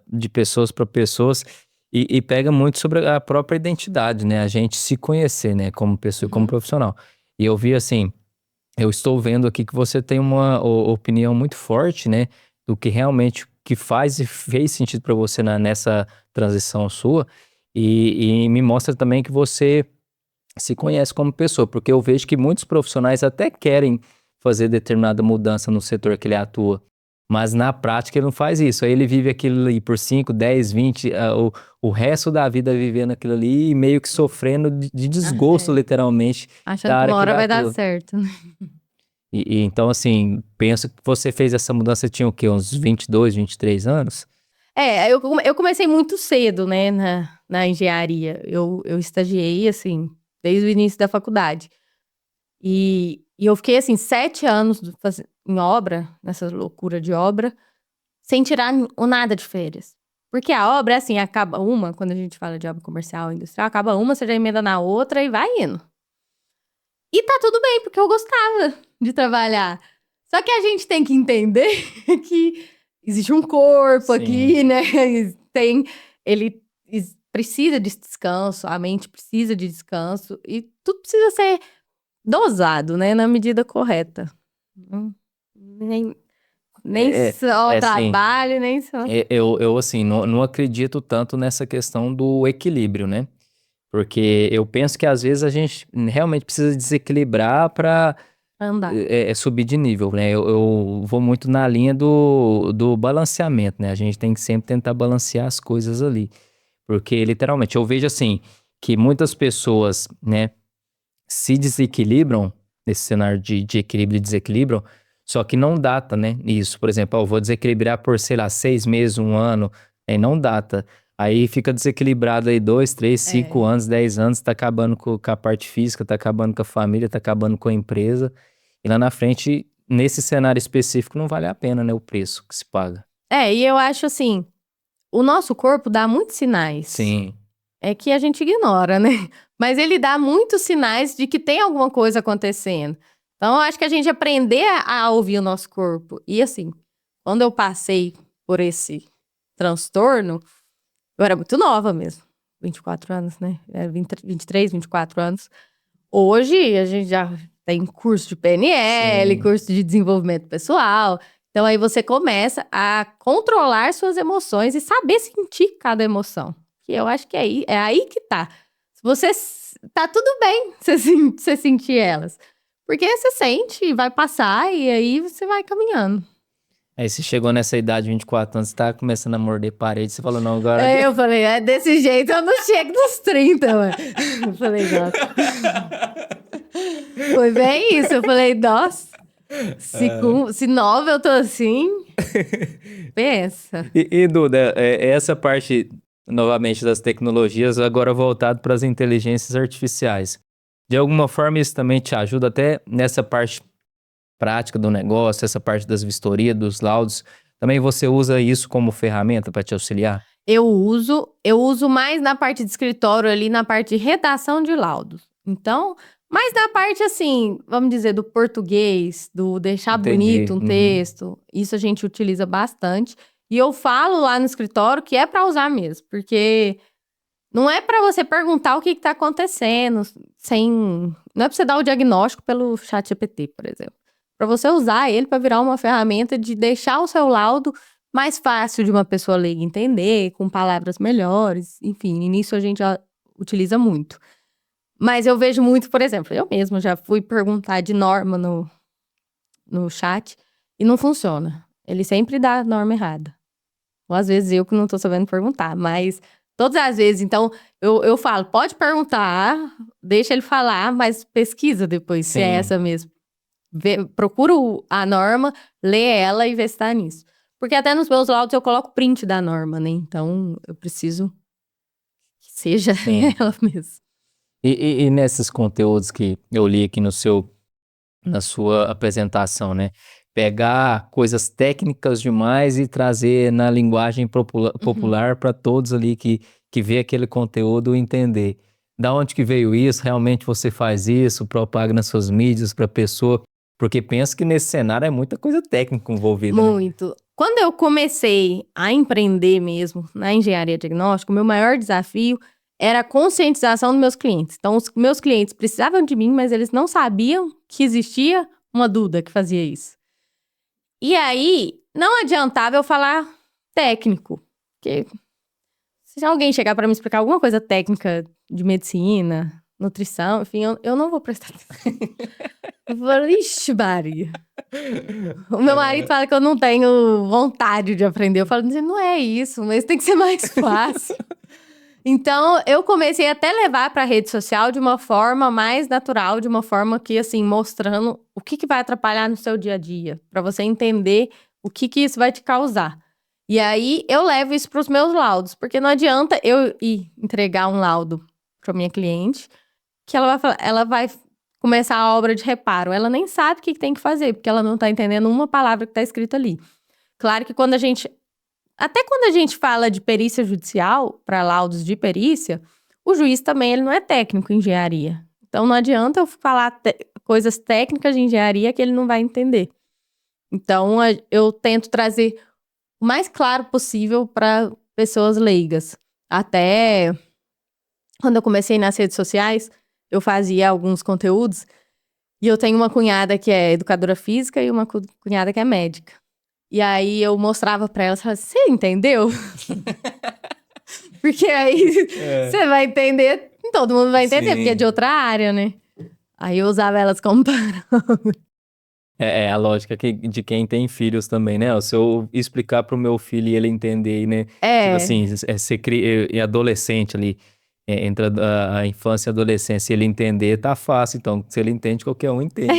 de pessoas para pessoas e pega muito sobre a própria identidade, né? A gente se conhecer, né? Como pessoa e como profissional. E eu vi assim, eu estou vendo aqui que você tem uma opinião muito forte, né? Do que realmente que faz e fez sentido para você nessa transição sua. E me mostra também que você se conhece como pessoa, porque eu vejo que muitos profissionais até querem fazer determinada mudança no setor que ele atua, mas na prática ele não faz isso. Aí ele vive aquilo ali por 5, 10, 20, o resto da vida vivendo aquilo ali e meio que sofrendo de desgosto, literalmente, Achando da que área uma que ele hora vai dar atua. certo, né? E então, assim, penso que você fez essa mudança, tinha o quê? Uns 22, 23 anos? Eu comecei muito cedo, né, na engenharia. Eu estagiei, assim, desde o início da faculdade. E eu fiquei, assim, 7 anos em obra, nessa loucura de obra, sem tirar nada de férias. Porque a obra, assim, acaba uma, quando a gente fala de obra comercial, industrial, acaba uma, você já emenda na outra e vai indo. E tá tudo bem, porque eu gostava de trabalhar. Só que a gente tem que entender que existe um corpo aqui, né? Ele precisa de descanso, a mente precisa de descanso e tudo precisa ser dosado, né? Na medida correta. Nem Nem só assim, trabalho, nem só... eu assim, não acredito tanto nessa questão do equilíbrio, né? Porque eu penso que às vezes a gente realmente precisa desequilibrar para Andar. subir de nível, né? Eu vou muito na linha do balanceamento, né? A gente tem que sempre tentar balancear as coisas ali. Porque, literalmente, eu vejo assim, que muitas pessoas, né, se desequilibram nesse cenário de equilíbrio e desequilíbrio, só que não data, né? Isso, por exemplo, eu vou desequilibrar por, sei lá, 6 meses, 1 ano, não data. Aí fica desequilibrado aí 2, 3, 5 anos, 10 anos, tá acabando com a parte física, tá acabando com a família, tá acabando com a empresa. E lá na frente, nesse cenário específico, não vale a pena, né, o preço que se paga. E eu acho assim, o nosso corpo dá muitos sinais. Sim. É que a gente ignora, né? Mas ele dá muitos sinais de que tem alguma coisa acontecendo. Então, eu acho que a gente aprender a ouvir o nosso corpo. E assim, quando eu passei por esse transtorno, eu era muito nova mesmo. 24 anos, né? Era 23, 24 anos. Hoje, a gente já tem curso de PNL, Sim. curso de desenvolvimento pessoal. Então, aí você começa a controlar suas emoções e saber sentir cada emoção. Que eu acho que é aí que tá. Você tá tudo bem você sentir elas. Porque você sente e vai passar e aí você vai caminhando. Aí você chegou nessa idade, 24 anos, você tá começando a morder parede, você falou, não, agora... Eu falei, desse jeito eu não chego nos 30, mano. Eu falei, nossa. Foi bem isso, eu falei, nossa. Se nova eu tô assim, pensa. E Duda, essa parte, novamente, das tecnologias, agora voltado para as inteligências artificiais. De alguma forma, isso também te ajuda até nessa parte prática do negócio, essa parte das vistorias, dos laudos. Também você usa isso como ferramenta para te auxiliar? Eu uso mais na parte de escritório ali, na parte de redação de laudos. Então, mais na parte assim, vamos dizer, do português, do deixar bonito um texto. Isso a gente utiliza bastante. E eu falo lá no escritório que é para usar mesmo, porque não é para você perguntar o que tá acontecendo, não é para você dar o diagnóstico pelo chat GPT, por exemplo. Para você usar ele para virar uma ferramenta de deixar o seu laudo mais fácil de uma pessoa leiga entender, com palavras melhores, enfim, nisso a gente já utiliza muito. Mas eu vejo muito, por exemplo, eu mesma já fui perguntar de norma no chat e não funciona. Ele sempre dá a norma errada. Ou às vezes eu que não tô sabendo perguntar, mas todas as vezes, então, eu falo, pode perguntar, deixa ele falar, mas pesquisa depois se é essa mesmo. Procura a norma, lê ela e vê se tá nisso. Porque até nos meus laudos eu coloco print da norma, né? Então, eu preciso que seja ela mesmo. E nesses conteúdos que eu li aqui na sua apresentação, né? Pegar coisas técnicas demais e trazer na linguagem popular para todos ali que vê aquele conteúdo entender. Da onde que veio isso? Realmente você faz isso, propaga nas suas mídias para a pessoa? Porque penso que nesse cenário é muita coisa técnica envolvida. Muito. Né? Quando eu comecei a empreender mesmo na engenharia diagnóstica, o meu maior desafio era a conscientização dos meus clientes. Então, os meus clientes precisavam de mim, mas eles não sabiam que existia uma Duda que fazia isso. E aí, não adiantava eu falar técnico. Porque se alguém chegar para me explicar alguma coisa técnica de medicina, nutrição, enfim, eu não vou prestar atenção. Eu falo, ixi, Maria. O meu marido fala que eu não tenho vontade de aprender. Eu falo, não é isso, mas tem que ser mais fácil. Então, eu comecei até a levar para a rede social de uma forma mais natural, de uma forma que, assim, mostrando o que vai atrapalhar no seu dia a dia, para você entender o que isso vai te causar. E aí, eu levo isso para os meus laudos, porque não adianta eu ir entregar um laudo para minha cliente, que ela vai começar a obra de reparo. Ela nem sabe o que tem que fazer, porque ela não tá entendendo uma palavra que tá escrita ali. Claro que até quando a gente fala de perícia judicial, para laudos de perícia, o juiz também ele não é técnico em engenharia. Então, não adianta eu falar coisas técnicas de engenharia que ele não vai entender. Então, eu tento trazer o mais claro possível para pessoas leigas. Até quando eu comecei nas redes sociais, eu fazia alguns conteúdos e eu tenho uma cunhada que é educadora física e uma cunhada que é médica. E aí eu mostrava pra ela, falava, você entendeu? Porque aí você vai entender, todo mundo vai entender, porque é de outra área, né? Aí eu usava elas como parâmetro. É a lógica de quem tem filhos também, né? Se eu explicar pro meu filho e ele entender, né? Tipo assim, e adolescente ali, entre a infância e a adolescência, ele entender, tá fácil. Então, se ele entende, qualquer um entende. É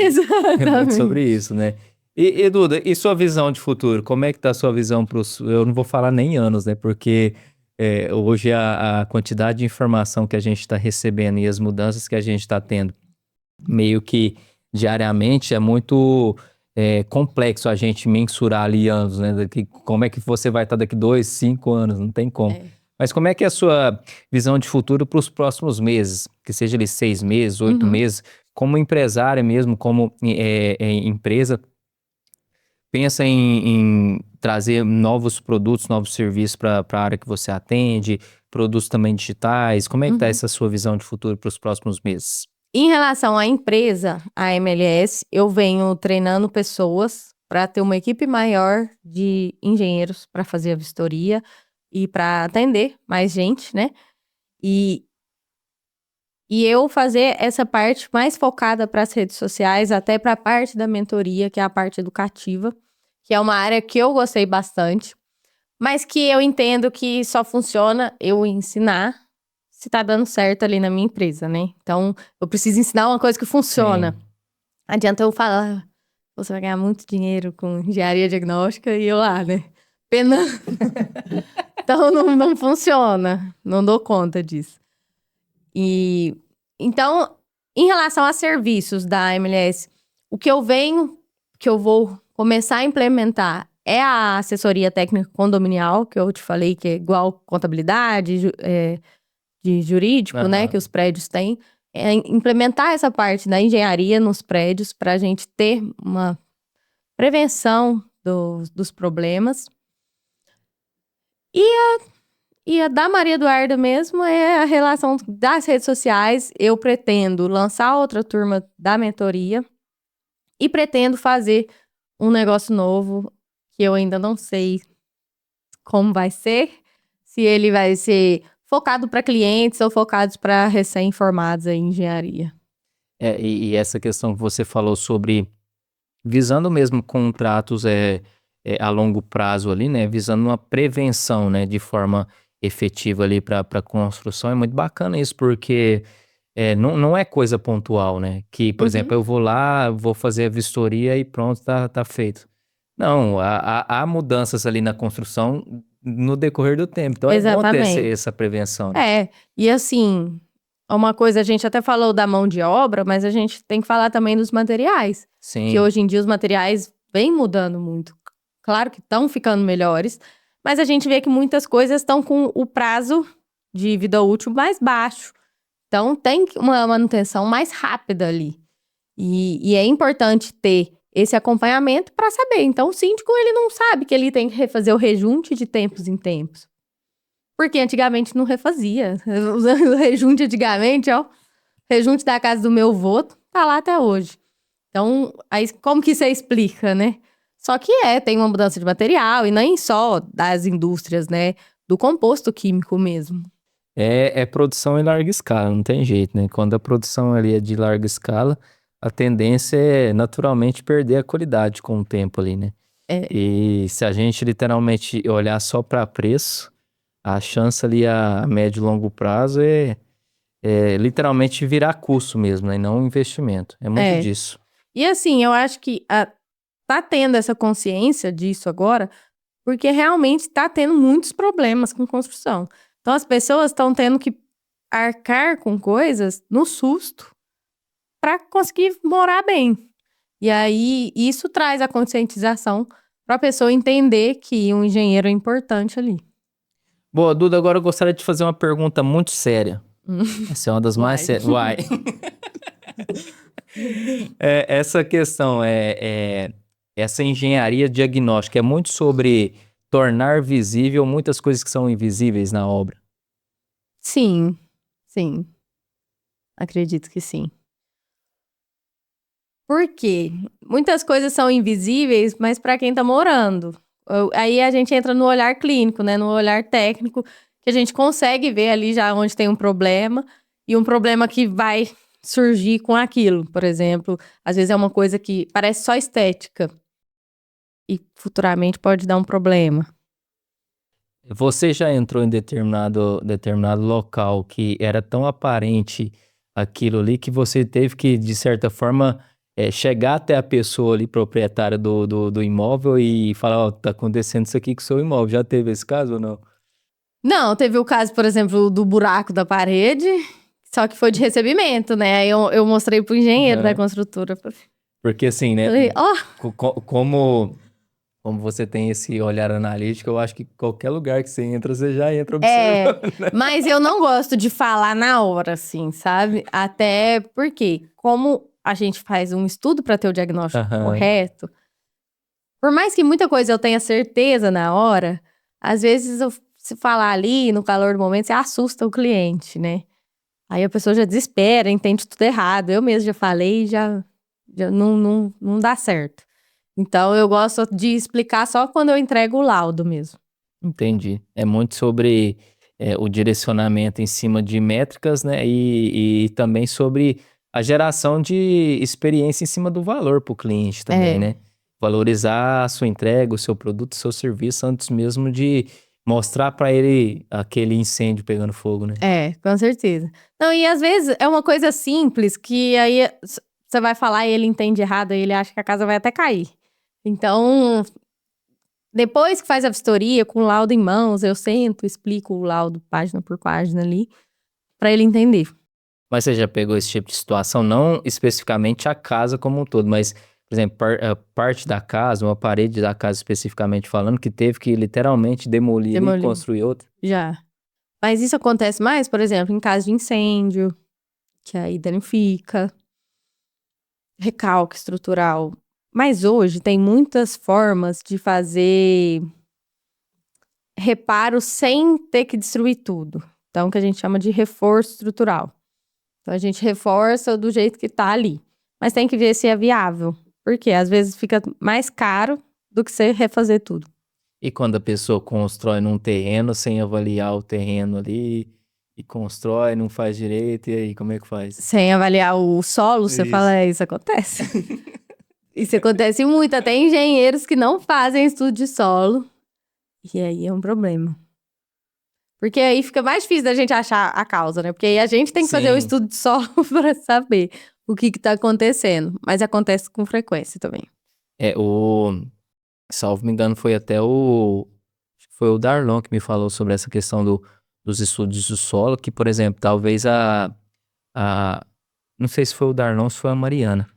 muito sobre Exatamente. isso, né? E Duda, e sua visão de futuro? Como é que tá a sua visão eu não vou falar nem anos, né? Porque hoje a quantidade de informação que a gente está recebendo e as mudanças que a gente está tendo meio que diariamente é muito complexo a gente mensurar ali anos, né? Como é que você vai estar daqui 2, 5 anos? Não tem como. É. Mas como é que é a sua visão de futuro para os próximos meses? Que seja ali 6 meses, 8 Uhum. meses, como empresária mesmo, como empresa, pensa em trazer novos produtos, novos serviços para a área que você atende, produtos também digitais. Como é que está Uhum. essa sua visão de futuro para os próximos meses? Em relação à empresa, a MLS, eu venho treinando pessoas para ter uma equipe maior de engenheiros para fazer a vistoria e para atender mais gente, né? E, e eu fazer essa parte mais focada para as redes sociais, até para a parte da mentoria, que é a parte educativa, que é uma área que eu gostei bastante, mas que eu entendo que só funciona eu ensinar se tá dando certo ali na minha empresa, né? Então, eu preciso ensinar uma coisa que funciona. Sim. Adianta eu falar, você vai ganhar muito dinheiro com engenharia diagnóstica e eu lá, né? Pena. Então, não funciona. Não dou conta disso. E, então, em relação a serviços da MLS, o que eu vou começar a implementar é a assessoria técnica condominial, que eu te falei que é igual contabilidade, de jurídico, né, que Aham. os prédios têm, é implementar essa parte da engenharia nos prédios para a gente ter uma prevenção dos problemas. E a da Maria Eduarda mesmo é a relação das redes sociais. Eu pretendo lançar outra turma da mentoria e pretendo fazer um negócio novo que eu ainda não sei como vai ser, se ele vai ser focado para clientes ou focados para recém-formados em engenharia. E essa questão que você falou sobre visando mesmo contratos a longo prazo ali, né? Visando uma prevenção, né? De forma efetiva ali para construção, é muito bacana isso, porque não é coisa pontual, né? Que, por exemplo, Uhum. eu vou lá, vou fazer a vistoria e pronto, tá feito. Não, há mudanças ali na construção no decorrer do tempo. Então é bom ter Exatamente. essa prevenção, né? E assim, uma coisa, a gente até falou da mão de obra, mas a gente tem que falar também dos materiais. Que Sim. hoje em dia os materiais vêm mudando muito. Claro que estão ficando melhores, mas a gente vê que muitas coisas estão com o prazo de vida útil mais baixo. Então tem uma manutenção mais rápida ali. E é importante ter esse acompanhamento para saber. Então o síndico ele não sabe que ele tem que refazer o rejunte de tempos em tempos. Porque antigamente não refazia. O rejunte antigamente, ó. Rejunte da casa do meu avô tá lá até hoje. Então, aí como que você explica, né? Só que tem uma mudança de material, e nem só das indústrias, né? Do composto químico mesmo. É produção em larga escala, não tem jeito, né? Quando a produção ali é de larga escala, a tendência é naturalmente perder a qualidade com o tempo ali, né? É, E se a gente literalmente olhar só para preço, a chance ali a médio e longo prazo é literalmente virar custo mesmo, né? E não investimento. É muito é. disso. E assim, eu acho que tá tendo essa consciência disso agora, porque realmente tá tendo muitos problemas com construção. Então, as pessoas estão tendo que arcar com coisas no susto para conseguir morar bem. E aí, isso traz a conscientização para a pessoa entender que um engenheiro é importante ali. Boa, Duda, agora eu gostaria de fazer uma pergunta muito séria. Essa é uma das mais Uai. sérias. Uai. Essa questão essa engenharia diagnóstica é muito sobre tornar visível muitas coisas que são invisíveis na obra. Sim, sim. Acredito que sim. Por quê? Muitas coisas são invisíveis, mas para quem tá morando. Aí a gente entra no olhar clínico, né? No olhar técnico, que a gente consegue ver ali já onde tem um problema e um problema que vai surgir com aquilo. Por exemplo, às vezes é uma coisa que parece só estética e futuramente pode dar um problema. Você já entrou em determinado local que era tão aparente aquilo ali que você teve que, de certa forma, chegar até a pessoa ali, proprietária do imóvel e falar, ó, tá acontecendo isso aqui com o seu imóvel. Já teve esse caso ou não? Não, teve o caso, por exemplo, do buraco da parede, só que foi de recebimento, né? Aí eu mostrei pro engenheiro da construtora. Porque assim, né, Falei, ó, como você tem esse olhar analítico, eu acho que qualquer lugar que você entra, você já entra é, observando. mas eu não gosto de falar na hora, assim, sabe? Até porque, como a gente faz um estudo para ter o diagnóstico Aham. correto, por mais que muita coisa eu tenha certeza na hora, às vezes se falar ali no calor do momento, você assusta o cliente, né? Aí a pessoa já desespera, entende tudo errado. Eu mesmo já falei e já não dá certo. Então eu gosto de explicar só quando eu entrego o laudo mesmo. Entendi. É muito sobre o direcionamento em cima de métricas, né? E também sobre a geração de experiência em cima do valor para o cliente também, É. né? Valorizar a sua entrega, o seu produto, o seu serviço, antes mesmo de mostrar para ele aquele incêndio pegando fogo, né? É, com certeza. Não, e às vezes é uma coisa simples que aí você vai falar e ele entende errado, aí ele acha que a casa vai até cair. Então, depois que faz a vistoria, com o laudo em mãos, eu sento, explico o laudo página por página ali, pra ele entender. Mas você já pegou esse tipo de situação, não especificamente a casa como um todo, mas, por exemplo, parte da casa, uma parede da casa especificamente falando, que teve que literalmente demolir e Demolir. construir outra? Já. Mas isso acontece mais, por exemplo, em caso de incêndio, que aí danifica, recalque estrutural. Mas hoje tem muitas formas de fazer reparo sem ter que destruir tudo. Então, o que a gente chama de reforço estrutural. Então, a gente reforça do jeito que tá ali. Mas tem que ver se é viável. Porque às vezes fica mais caro do que você refazer tudo. E quando a pessoa constrói num terreno sem avaliar o terreno ali, e constrói, não faz direito, e aí, como é que faz? Sem avaliar o solo, você Isso. fala, isso acontece. Isso acontece muito. Até engenheiros que não fazem estudo de solo. E aí é um problema. Porque aí fica mais difícil da gente achar a causa, né? Porque aí a gente tem que fazer o Sim. estudo de solo para saber o que tá acontecendo. Mas acontece com frequência também. Salvo me engano, foi até acho que foi o Darlon que me falou sobre essa questão dos estudos do solo, que, por exemplo, talvez não sei se foi o Darlon ou se foi a Mariana,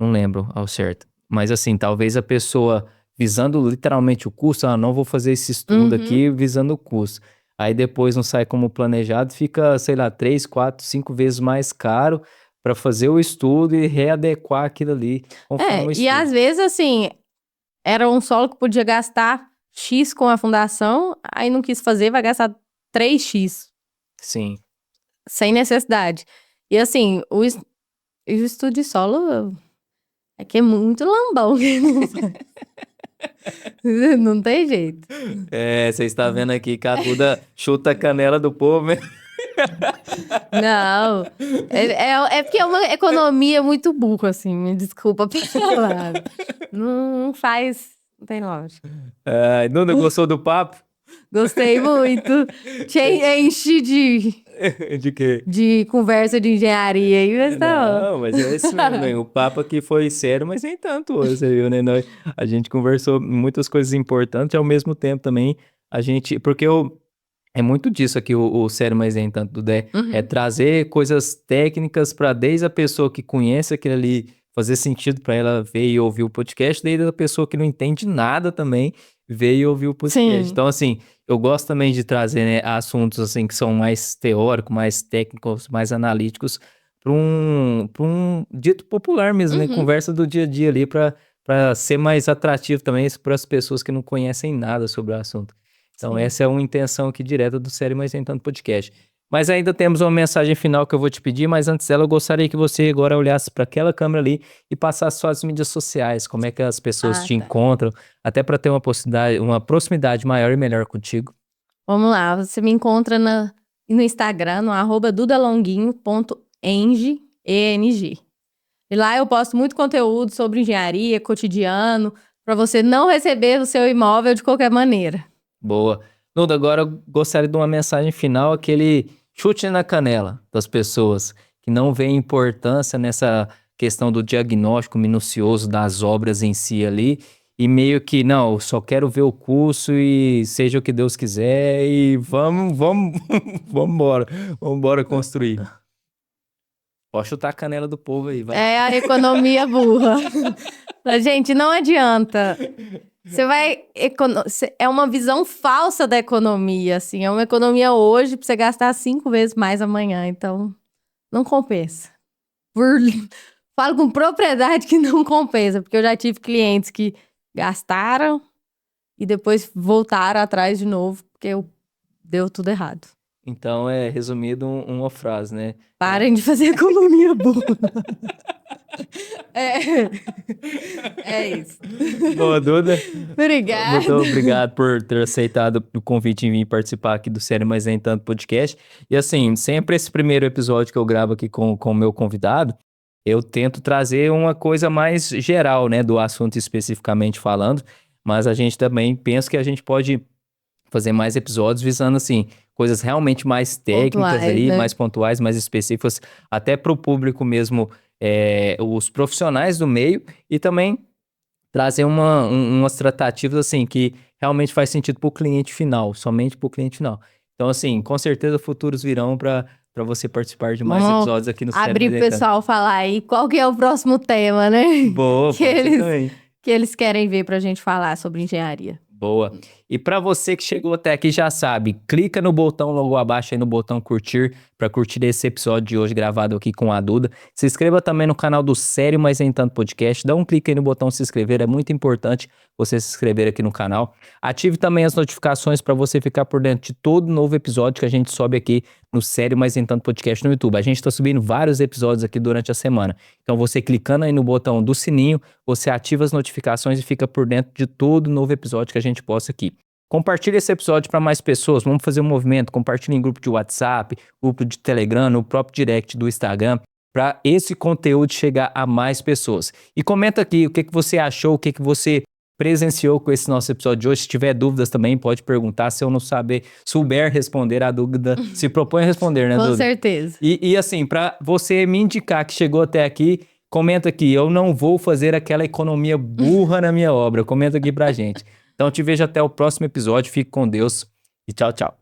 não lembro ao certo. Mas assim, talvez a pessoa visando literalmente o custo, não vou fazer esse estudo aqui visando o custo. Aí depois não sai como planejado, fica, sei lá, 3, 4, 5 vezes mais caro para fazer o estudo e readequar aquilo ali conforme o E estudo. às vezes, assim, era um solo que podia gastar X com a fundação, aí não quis fazer, vai gastar 3X. Sim. Sem necessidade. E assim, o estudo de solo é que é muito lambão. Não tem jeito. Você está vendo aqui que a Duda chuta a canela do povo, né? Não. É porque é uma economia muito burra, assim. Me desculpa pela palavra. Não faz. Não tem lógica. Duda, gostou do papo? Gostei muito. Te enche De quê? de conversa de engenharia aí, mas tá. Não, mas é isso mesmo, né? O papo aqui foi sério, mas nem tanto, você viu, né? A gente conversou muitas coisas importantes, ao mesmo tempo também porque é muito disso aqui, o sério, mas nem tanto, Duda, é trazer coisas técnicas para desde a pessoa que conhece aquilo ali, fazer sentido para ela ver e ouvir o podcast, desde a pessoa que não entende nada também, ver e ouvir o podcast. Sim. Então, assim, eu gosto também de trazer, né, assuntos assim que são mais teóricos, mais técnicos, mais analíticos, para um dito popular mesmo, né? Conversa do dia a dia ali para ser mais atrativo também para as pessoas que não conhecem nada sobre o assunto. Então, Sim. essa é uma intenção aqui direta do Sério Mais Nem Tanto Podcast. Mas ainda temos uma mensagem final que eu vou te pedir, mas antes dela eu gostaria que você agora olhasse para aquela câmera ali e passasse suas mídias sociais, como é que as pessoas te Tá. encontram, até para ter uma proximidade maior e melhor contigo. Vamos lá, você me encontra no Instagram, no @dudalonguinho.eng. E lá eu posto muito conteúdo sobre engenharia, cotidiano, para você não receber o seu imóvel de qualquer maneira. Boa. Duda, agora eu gostaria de uma mensagem final, aquele chute na canela das pessoas que não veem importância nessa questão do diagnóstico minucioso das obras em si ali, e meio que, não, eu só quero ver o curso e seja o que Deus quiser e vamos, vamos embora construir. Pode chutar a canela do povo aí, vai. É a economia burra. Gente, não adianta. Você vai. É uma visão falsa da economia, assim. É uma economia hoje pra você gastar 5 vezes mais amanhã. Então, não compensa. Falo com propriedade que não compensa, porque eu já tive clientes que gastaram e depois voltaram atrás de novo, porque deu tudo errado. Então, resumido, uma frase, né? Parem de fazer economia burra. É isso. Boa, Duda. Obrigada. Muito obrigado por ter aceitado o convite em vir participar aqui do Sério Mais Nem Tanto podcast. E assim, sempre esse primeiro episódio que eu gravo aqui com o meu convidado, eu tento trazer uma coisa mais geral, né, do assunto especificamente falando, mas a gente também pensa que a gente pode fazer mais episódios visando, assim, coisas realmente mais técnicas Pontuais, ali, né? mais pontuais, mais específicas, até para o público mesmo, os profissionais do meio, e também trazer umas tratativas, assim, que realmente faz sentido para o cliente final, somente para o cliente final. Então, assim, com certeza futuros virão para você participar de mais Vamos episódios aqui no Sério abrir Mais o Nem Tanto. pessoal falar aí qual que é o próximo tema, né? Boa, que pode ser eles, também. que eles querem ver pra gente falar sobre engenharia. Boa. E para você que chegou até aqui já sabe, clica no botão logo abaixo aí no botão curtir para curtir esse episódio de hoje gravado aqui com a Duda. Se inscreva também no canal do Sério Mais Nem Tanto Podcast. Dá um clique aí no botão se inscrever, é muito importante você se inscrever aqui no canal. Ative também as notificações para você ficar por dentro de todo novo episódio que a gente sobe aqui no Sério Mais Nem Tanto Podcast no YouTube. A gente está subindo vários episódios aqui durante a semana. Então você clicando aí no botão do sininho, você ativa as notificações e fica por dentro de todo novo episódio que a gente posta aqui. Compartilhe esse episódio para mais pessoas, vamos fazer um movimento, compartilhe em grupo de WhatsApp, grupo de Telegram, no próprio direct do Instagram, para esse conteúdo chegar a mais pessoas. E comenta aqui o que você achou, o que você presenciou com esse nosso episódio de hoje. Se tiver dúvidas também, pode perguntar. Se eu não souber responder a dúvida, se propõe a responder, né, Duda? Com certeza. E assim, para você me indicar que chegou até aqui, comenta aqui, eu não vou fazer aquela economia burra na minha obra. Comenta aqui pra gente. Então te vejo até o próximo episódio, fique com Deus e tchau, tchau.